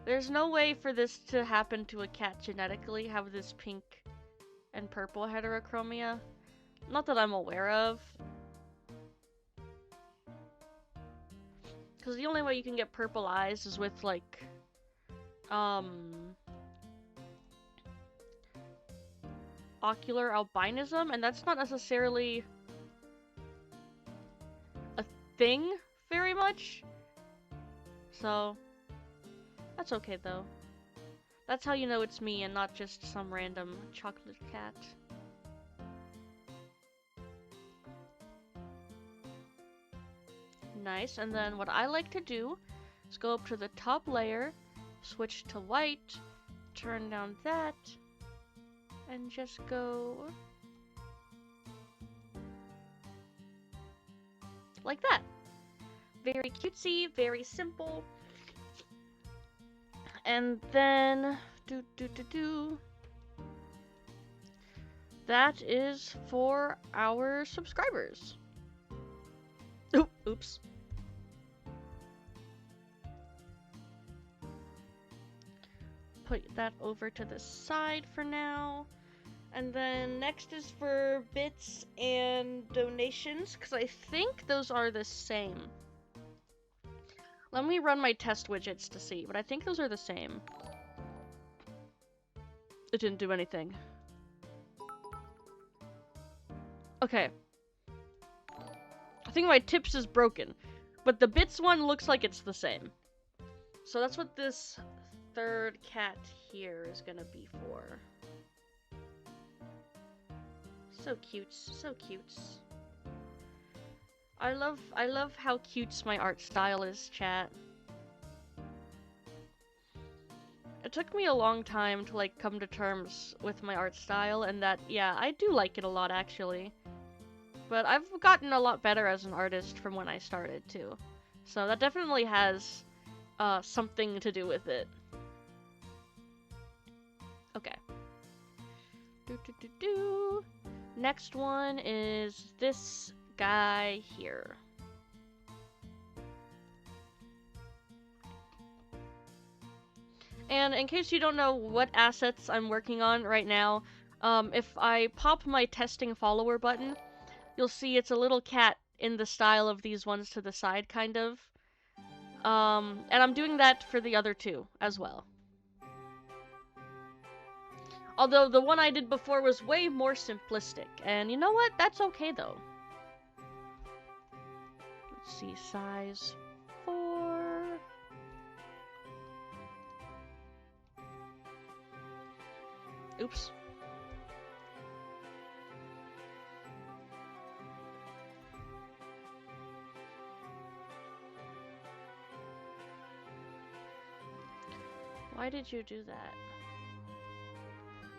way for this to happen to a cat genetically, have this pink and purple heterochromia. Not that I'm aware of. Because the only way you can get purple eyes is with, like, ocular albinism, and that's not necessarily a thing very much. So, that's okay though. That's how you know it's me and not just some random chocolate cat. Nice, and then what I like to do is go up to the top layer, switch to white, turn down that, and just go like that. Very cutesy, very simple. And then that is for our subscribers. Oops. Put that over to the side for now. And then next is for bits and donations, because I think those are the same. Let me run my test widgets to see, but I think those are the same. It didn't do anything. Okay. I think my tips is broken, but the bits one looks like it's the same. So that's what this third cat here is gonna be for. So cute, so cute. I love how cute my art style is, chat. It took me a long time to, like, come to terms with my art style, and that, yeah, I do like it a lot, actually. But I've gotten a lot better as an artist from when I started, too. So that definitely has, something to do with it. Okay. Next one is this guy here. And in case you don't know what assets I'm working on right now, if I pop my testing follower button, you'll see it's a little cat in the style of these ones to the side, kind of. And I'm doing that for the other two as well. Although the one I did before was way more simplistic, and you know what? That's okay though. Let's see, size 4. Oops. Why did you do that?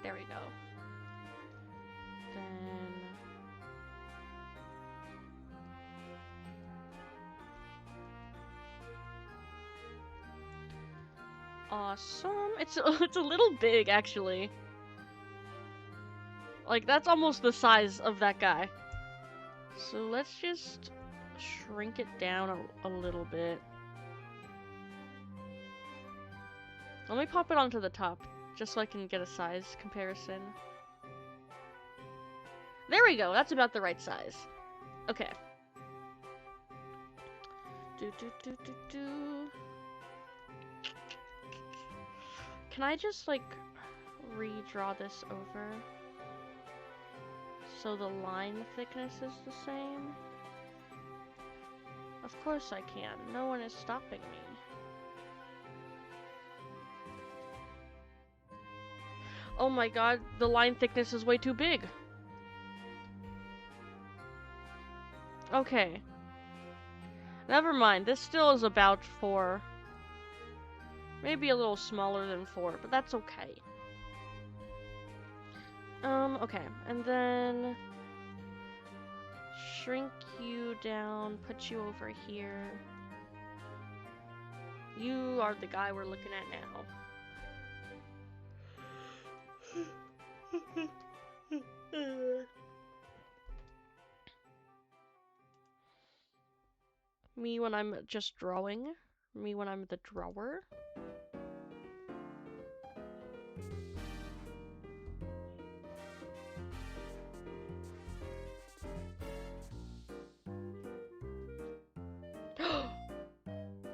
There we go. Then... awesome. It's a little big, actually. Like, that's almost the size of that guy. So let's just shrink it down a little bit. Let me pop it onto the top, just so I can get a size comparison. There we go, that's about the right size. Okay. Can I just, like, redraw this over? So the line thickness is the same? Of course I can. No one is stopping me. Oh my god, the line thickness is way too big. Okay. Never mind, this still is about 4. Maybe a little smaller than 4, but that's okay. Okay, and then shrink you down, put you over here. You are the guy we're looking at now. Me when I'm just drawing. Me when I'm the drawer.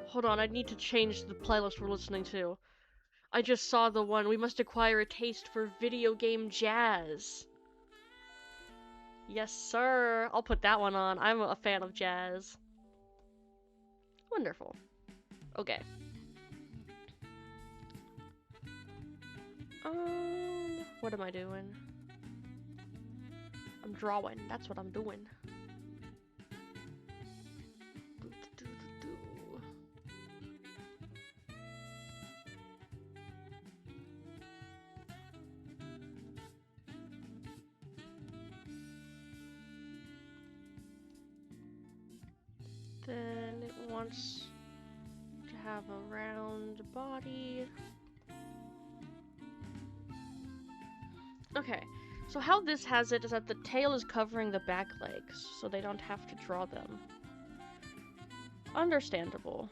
Hold on, I need to change the playlist we're listening to. I just saw the one, we must acquire a taste for video game jazz. Yes, sir. I'll put that one on. I'm a fan of jazz. Wonderful. Okay. What am I doing? I'm drawing. That's what I'm doing. Then it wants to have a round body. Okay, so how this has it is that the tail is covering the back legs, so they don't have to draw them. Understandable.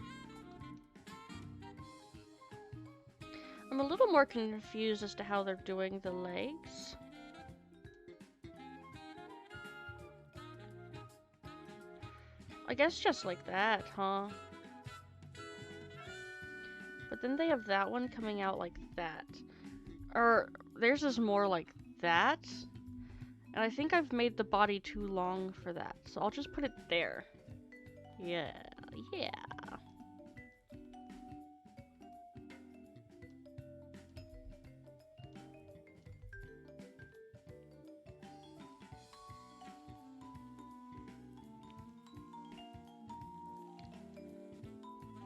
I'm a little more confused as to how they're doing the legs. I guess just like that, huh? But then they have that one coming out like that. Or theirs is more like that. And I think I've made the body too long for that. So I'll just put it there. Yeah, yeah.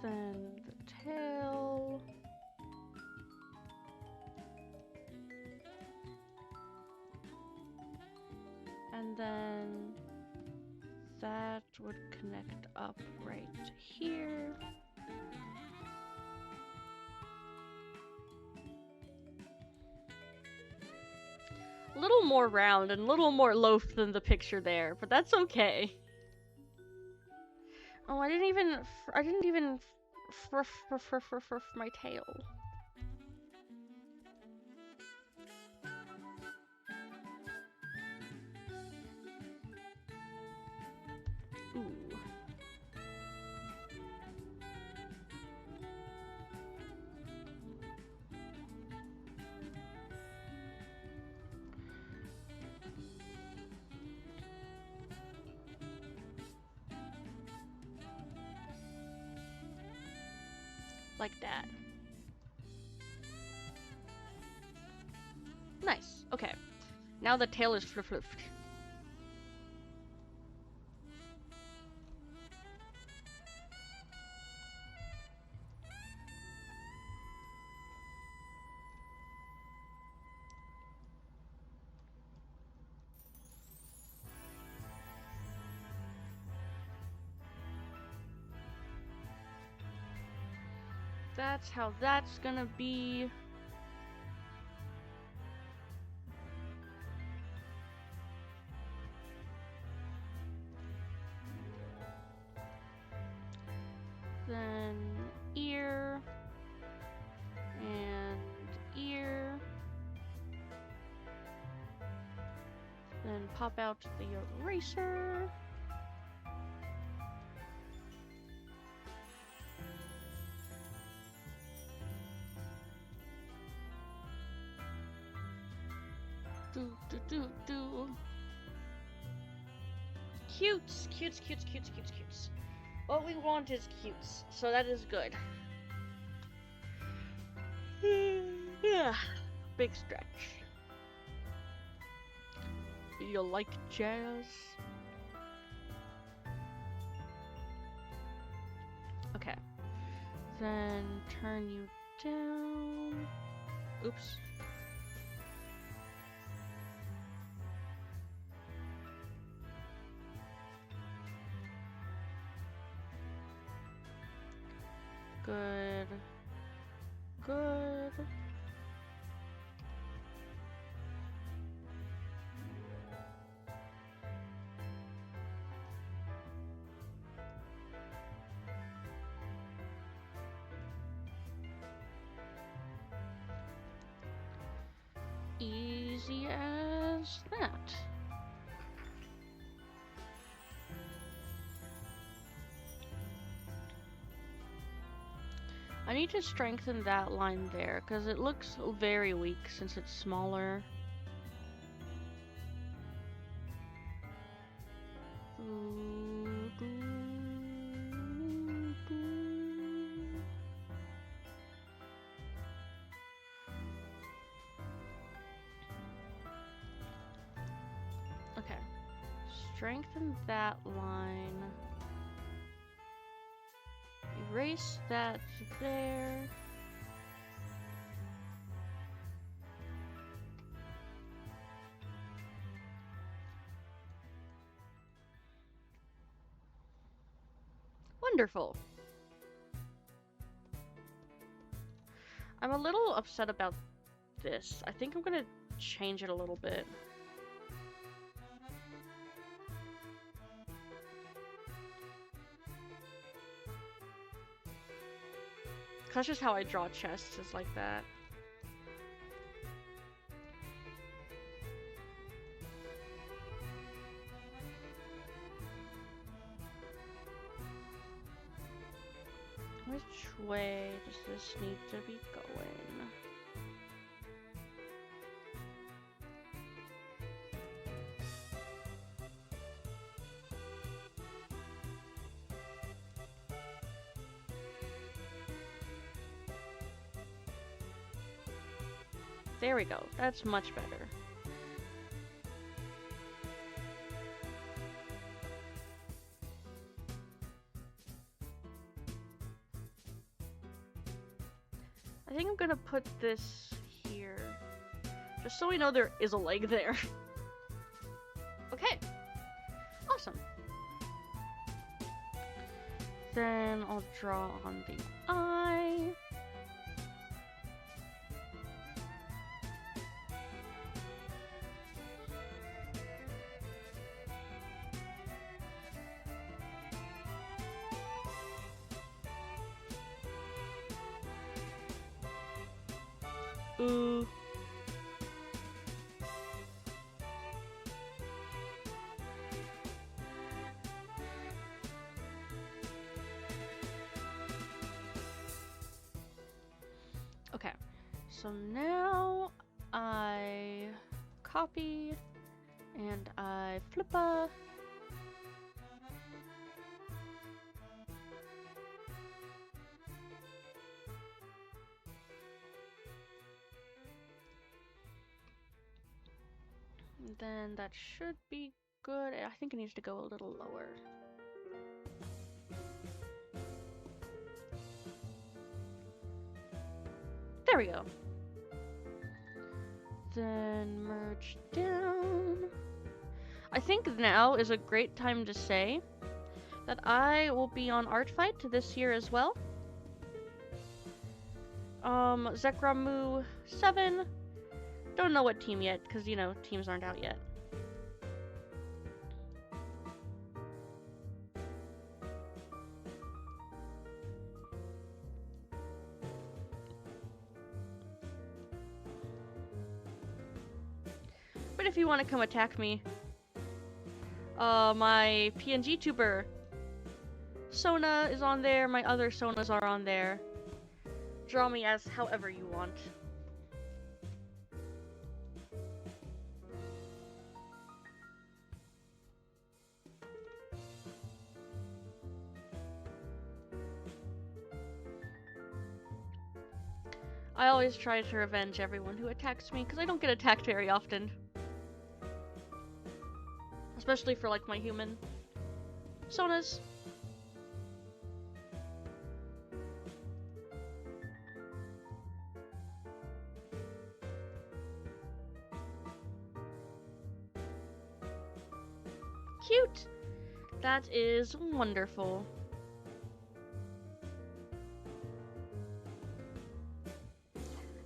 Then the tail. And then that would connect up right here. A little more round and a little more loaf than the picture there, but that's okay. Oh, I didn't even my tail. Ooh. Like that. Nice. Okay. Now the tail is fluffed. That's how that's gonna be. Then ear and ear. Then pop out the eraser. Do. Cutes. What we want is cutes, so that is good. Yeah, big stretch. You like jazz? Okay. Then turn you down. Oops. Good. Good. Easy as that. I need to strengthen that line there, because it looks very weak since it's smaller. Okay. Strengthen that line. Erase that there. Wonderful. I'm a little upset about this. I think I'm gonna change it a little bit. That's just how I draw chests, is like that. Which way does this need to be going? There we go. That's much better. I think I'm gonna put this here, just so we know there is a leg there. Okay. Awesome. Then I'll draw on the eye. Ooh. Okay, so now I copy and I flippa. Then that should be good. I think it needs to go a little lower. There we go. Then merge down. I think now is a great time to say that I will be on Art Fight this year as well. Zekramu 7. Don't know what team yet, because, you know, teams aren't out yet. But if you want to come attack me, my PNG tuber Sona is on there, my other Sonas are on there. Draw me as however you want. I always try to revenge everyone who attacks me, because I don't get attacked very often. Especially for, like, my human Sonas. Cute! That is wonderful.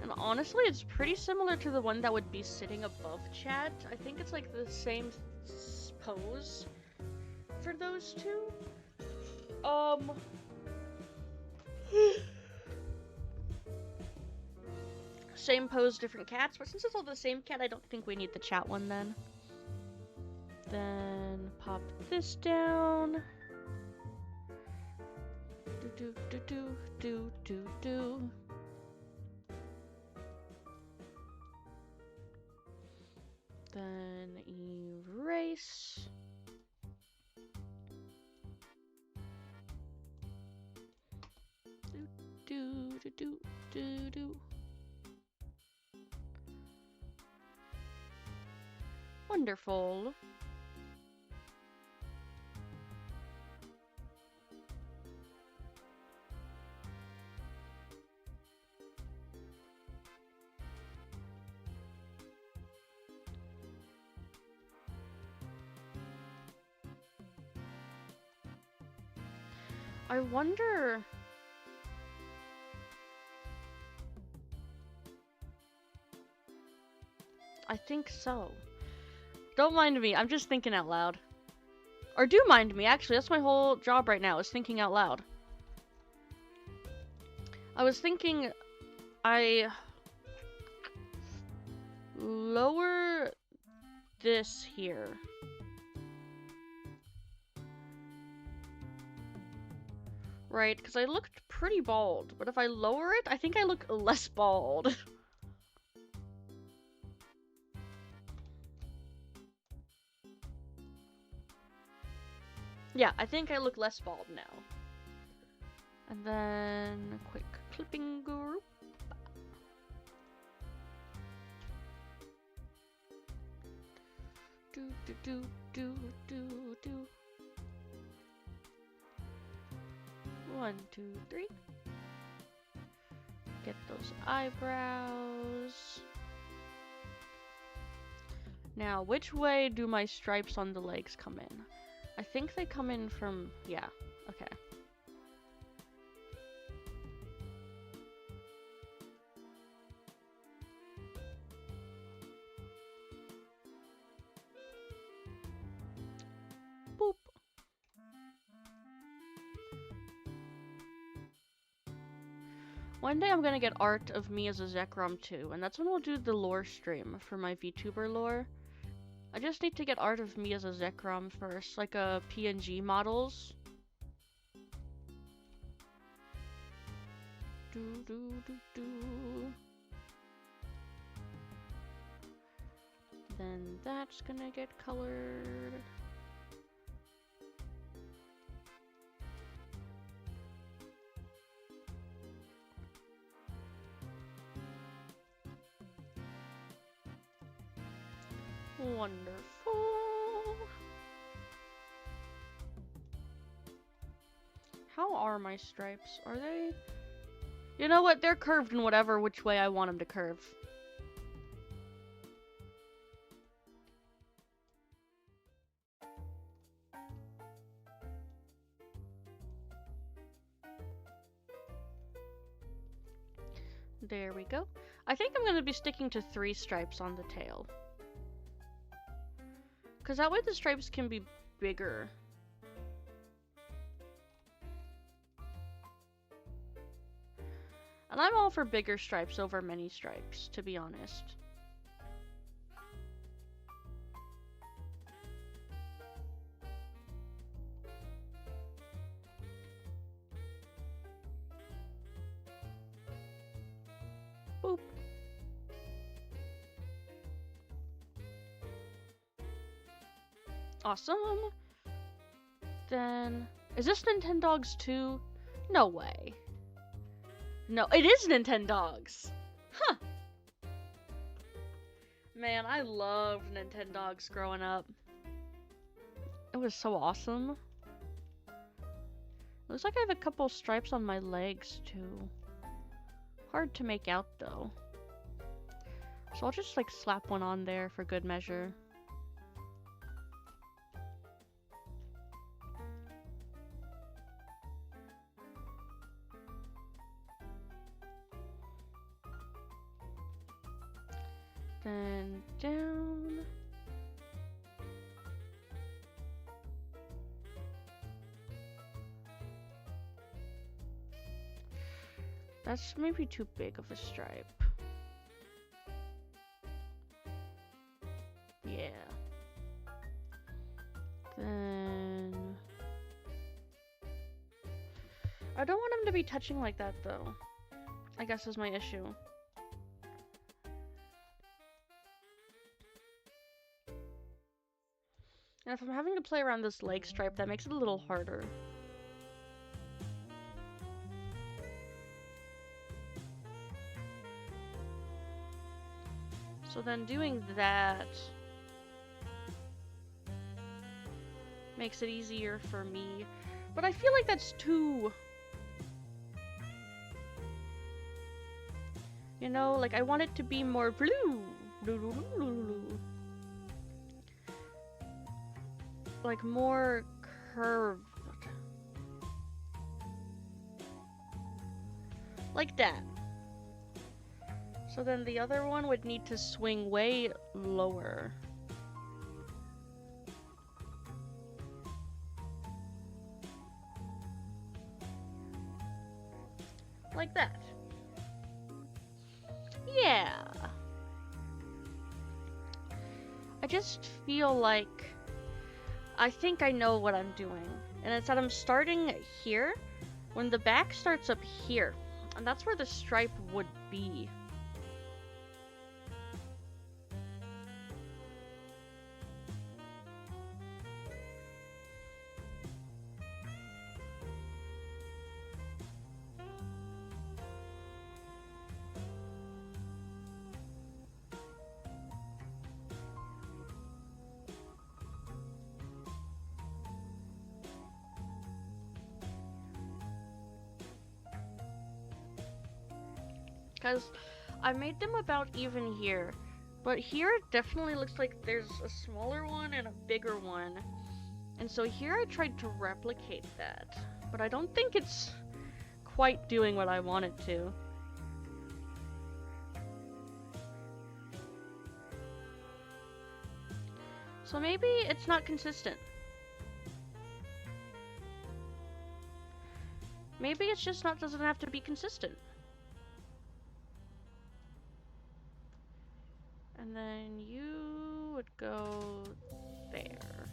And honestly, it's pretty similar to the one that would be sitting above chat. I think it's like the same pose for those two. Same pose, different cats, but since it's all the same cat, I don't think we need the chat one then. Then pop this down. Do do do do do do. Then erase. Do do do do do. Wonderful. I wonder... I think so. Don't mind me, I'm just thinking out loud. Or do mind me, actually, that's my whole job right now, is thinking out loud. I was thinking I lower this here. Right, because I looked pretty bald, but if I lower it, I think I look less bald. Yeah, I think I look less bald now. And then a quick clipping group. Do do do do do do. 1, 2, 3. Get those eyebrows. Now, which way do my stripes on the legs come in? I think they come in from, yeah, okay. Boop. One day I'm gonna get art of me as a Zekrom too, and that's when we'll do the lore stream for my VTuber lore. I just need to get art of me as a Zekrom first, like a PNG models. Do do do do. Then that's gonna get colored. Wonderful. How are my stripes? Are they... You know what? They're curved in whatever which way I want them to curve. There we go. I think I'm going to be sticking to 3 stripes on the tail. Because that way the stripes can be bigger. And I'm all for bigger stripes over many stripes, to be honest. Boop. Awesome. Then, is this Nintendogs too? No way. No, it is Nintendogs. Huh. Man, I loved Nintendogs growing up. It was so awesome. Looks like I have a couple stripes on my legs too. Hard to make out though. So I'll just like slap one on there for good measure. Then down. That's maybe too big of a stripe. Yeah. Then I don't want him to be touching like that though. I guess is my issue. And if I'm having to play around this leg stripe, that makes it a little harder. So then doing that makes it easier for me. But I feel like that's too... You know, like I want it to be more blue. Like more curved. Like that. So then the other one would need to swing way lower. Like that. Yeah. I just feel like I think I know what I'm doing. And it's that I'm starting here when the back starts up here. And that's where the stripe would be. Because I made them about even here, but here it definitely looks like there's a smaller one and a bigger one, and so here I tried to replicate that, but I don't think it's quite doing what I want it to. So maybe it's not consistent. Maybe it's just not, doesn't have to be consistent. And then you would go there.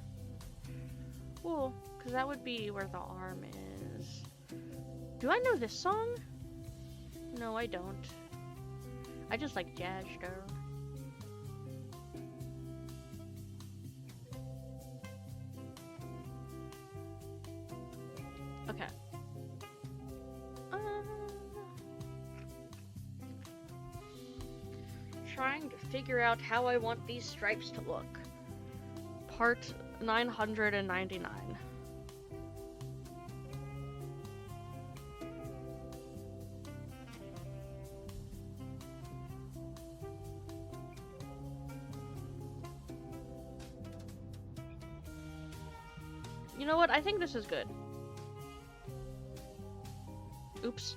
Cool, because that would be where the arm is. Do I know this song? No, I don't. I just like jazz though. Okay. Trying to figure out how I want these stripes to look. Part 999. You know what? I think this is good. Oops.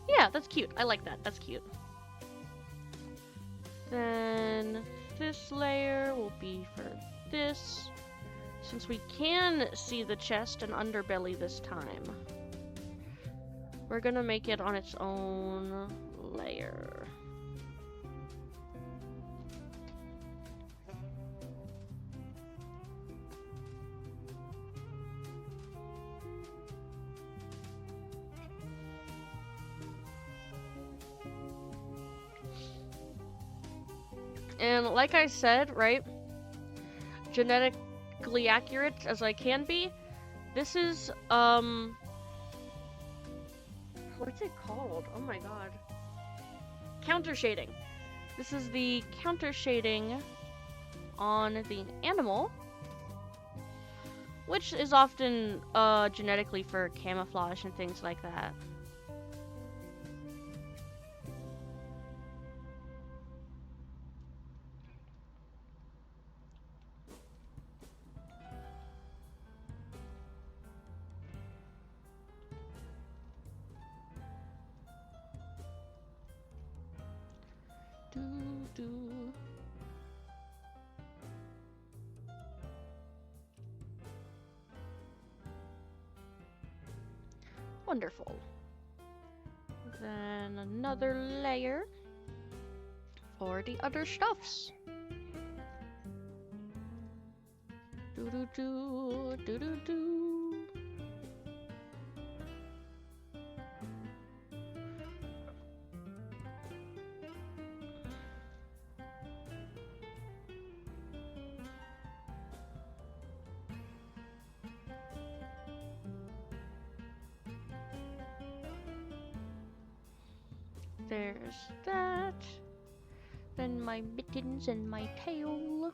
Yeah, that's cute. I like that. That's cute. Then this layer will be for this. Since we can see the chest and underbelly this time, we're gonna make it on its own layer. And like I said, right, genetically accurate as I can be, this is, what's it called? Oh my god. Counter shading. This is the counter shading on the animal, which is often genetically for camouflage and things like that. Do. Wonderful. Then another layer for the other stuffs. Do. There's that. Then my mittens and my tail.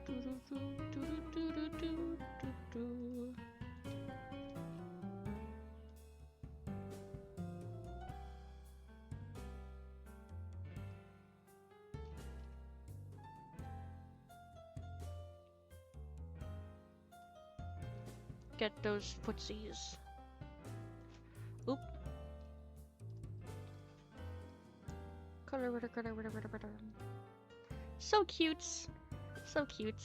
Do. Get those footsies. Oop. Color. So cute. So cute.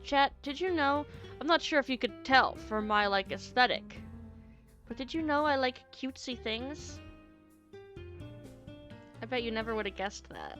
Chat, did you know? I'm not sure if you could tell from my, like, aesthetic. But did you know I like cutesy things? I bet you never would have guessed that.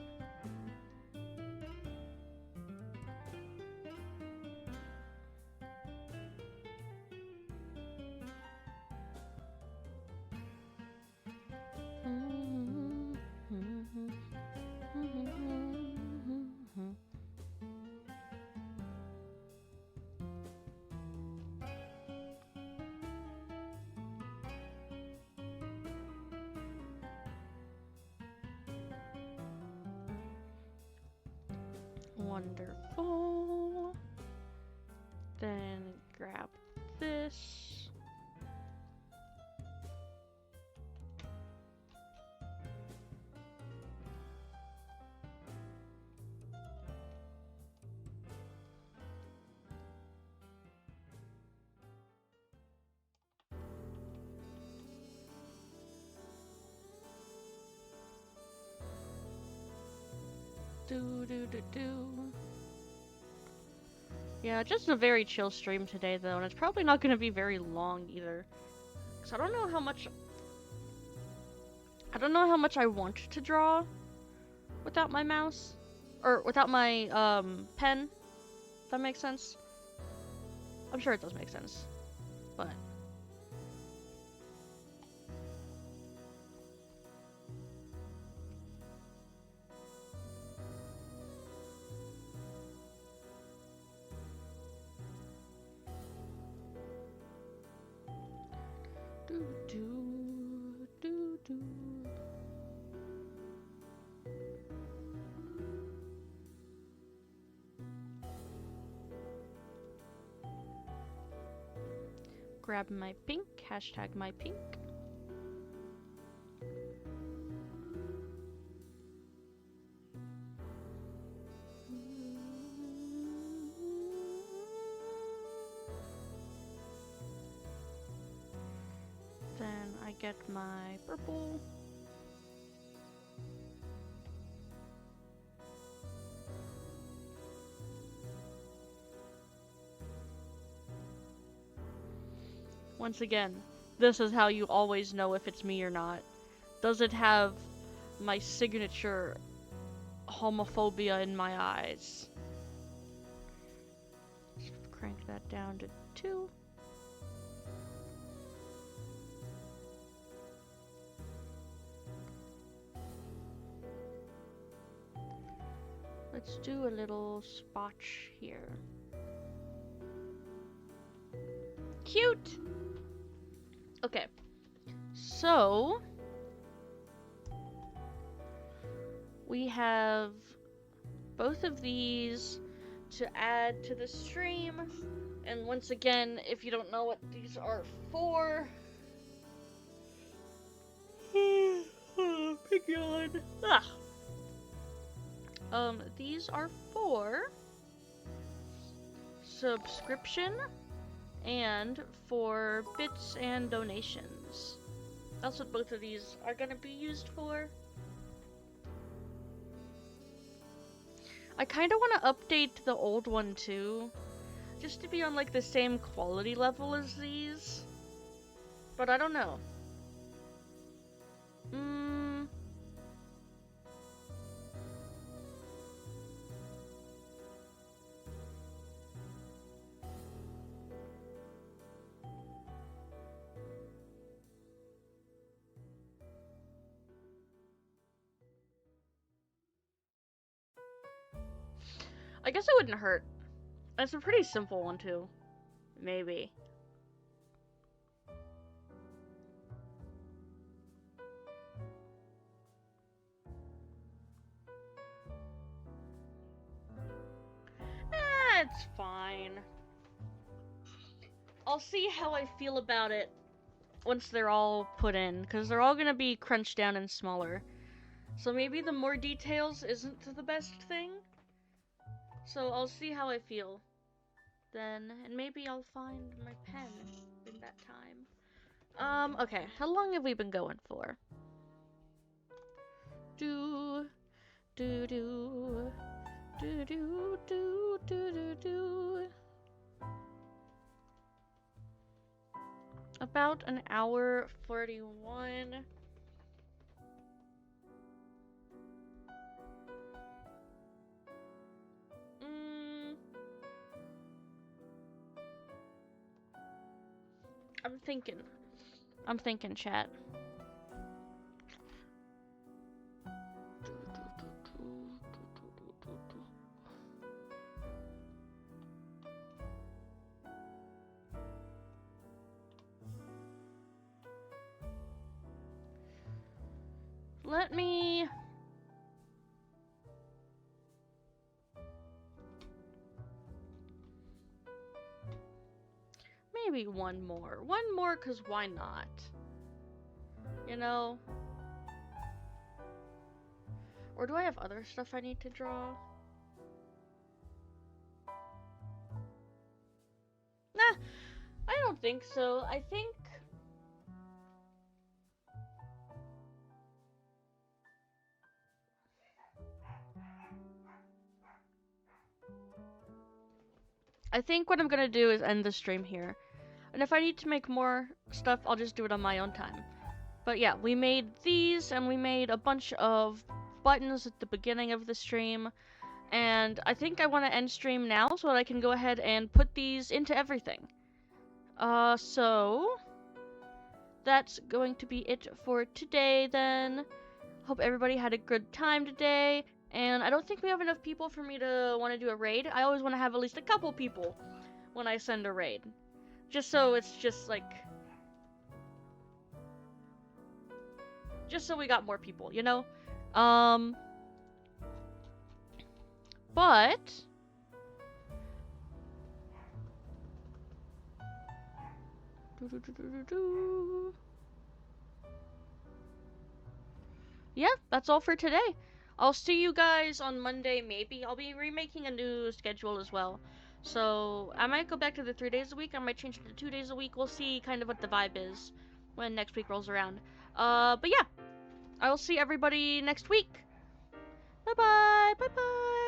Wonderful. Then grab this. Do. Yeah, just a very chill stream today, though, and it's probably not going to be very long either. Because I don't know how much I want to draw without my mouse. Or without my, pen. If that makes sense. I'm sure it does make sense. But... Do. Grab my pink, hashtag my pink. Then I get my purple. Once again, this is how you always know if it's me or not. Does it have my signature homophobia in my eyes? Let's crank that down to 2. Let's do a little spotch here. Cute! Okay. So we have both of these to add to the stream. And once again, if you don't know what these are for, oh my god. These are for subscription and for bits and donations. That's what both of these are gonna be used for. I kinda wanna update the old one too, just to be on like the same quality level as these. But I don't know. I guess it wouldn't hurt. It's a pretty simple one too. Maybe. It's fine. I'll see how I feel about it once they're all put in, because they're all gonna be crunched down and smaller. So maybe the more details isn't the best thing. So I'll see how I feel then, and maybe I'll find my pen in that time. Okay, how long have we been going for? Do do do do do do do do. About an hour 41. I'm thinking, chat. Let me... Maybe one more. One more, because why not? You know? Or do I have other stuff I need to draw? Nah, I don't think so. I think... what I'm gonna do is end the stream here. And if I need to make more stuff, I'll just do it on my own time. But yeah, we made these, and we made a bunch of buttons at the beginning of the stream. And I think I want to end stream now so that I can go ahead and put these into everything. So... that's going to be it for today then. Hope everybody had a good time today. And I don't think we have enough people for me to want to do a raid. I always want to have at least a couple people when I send a raid. Just so it's just like... just so we got more people, you know? But... yeah, that's all for today. I'll see you guys on Monday, maybe. I'll be remaking a new schedule as well. So, I might go back to the 3 days a week. I might change it to 2 days a week. We'll see kind of what the vibe is when next week rolls around. But yeah, I will see everybody next week. Bye-bye. Bye-bye.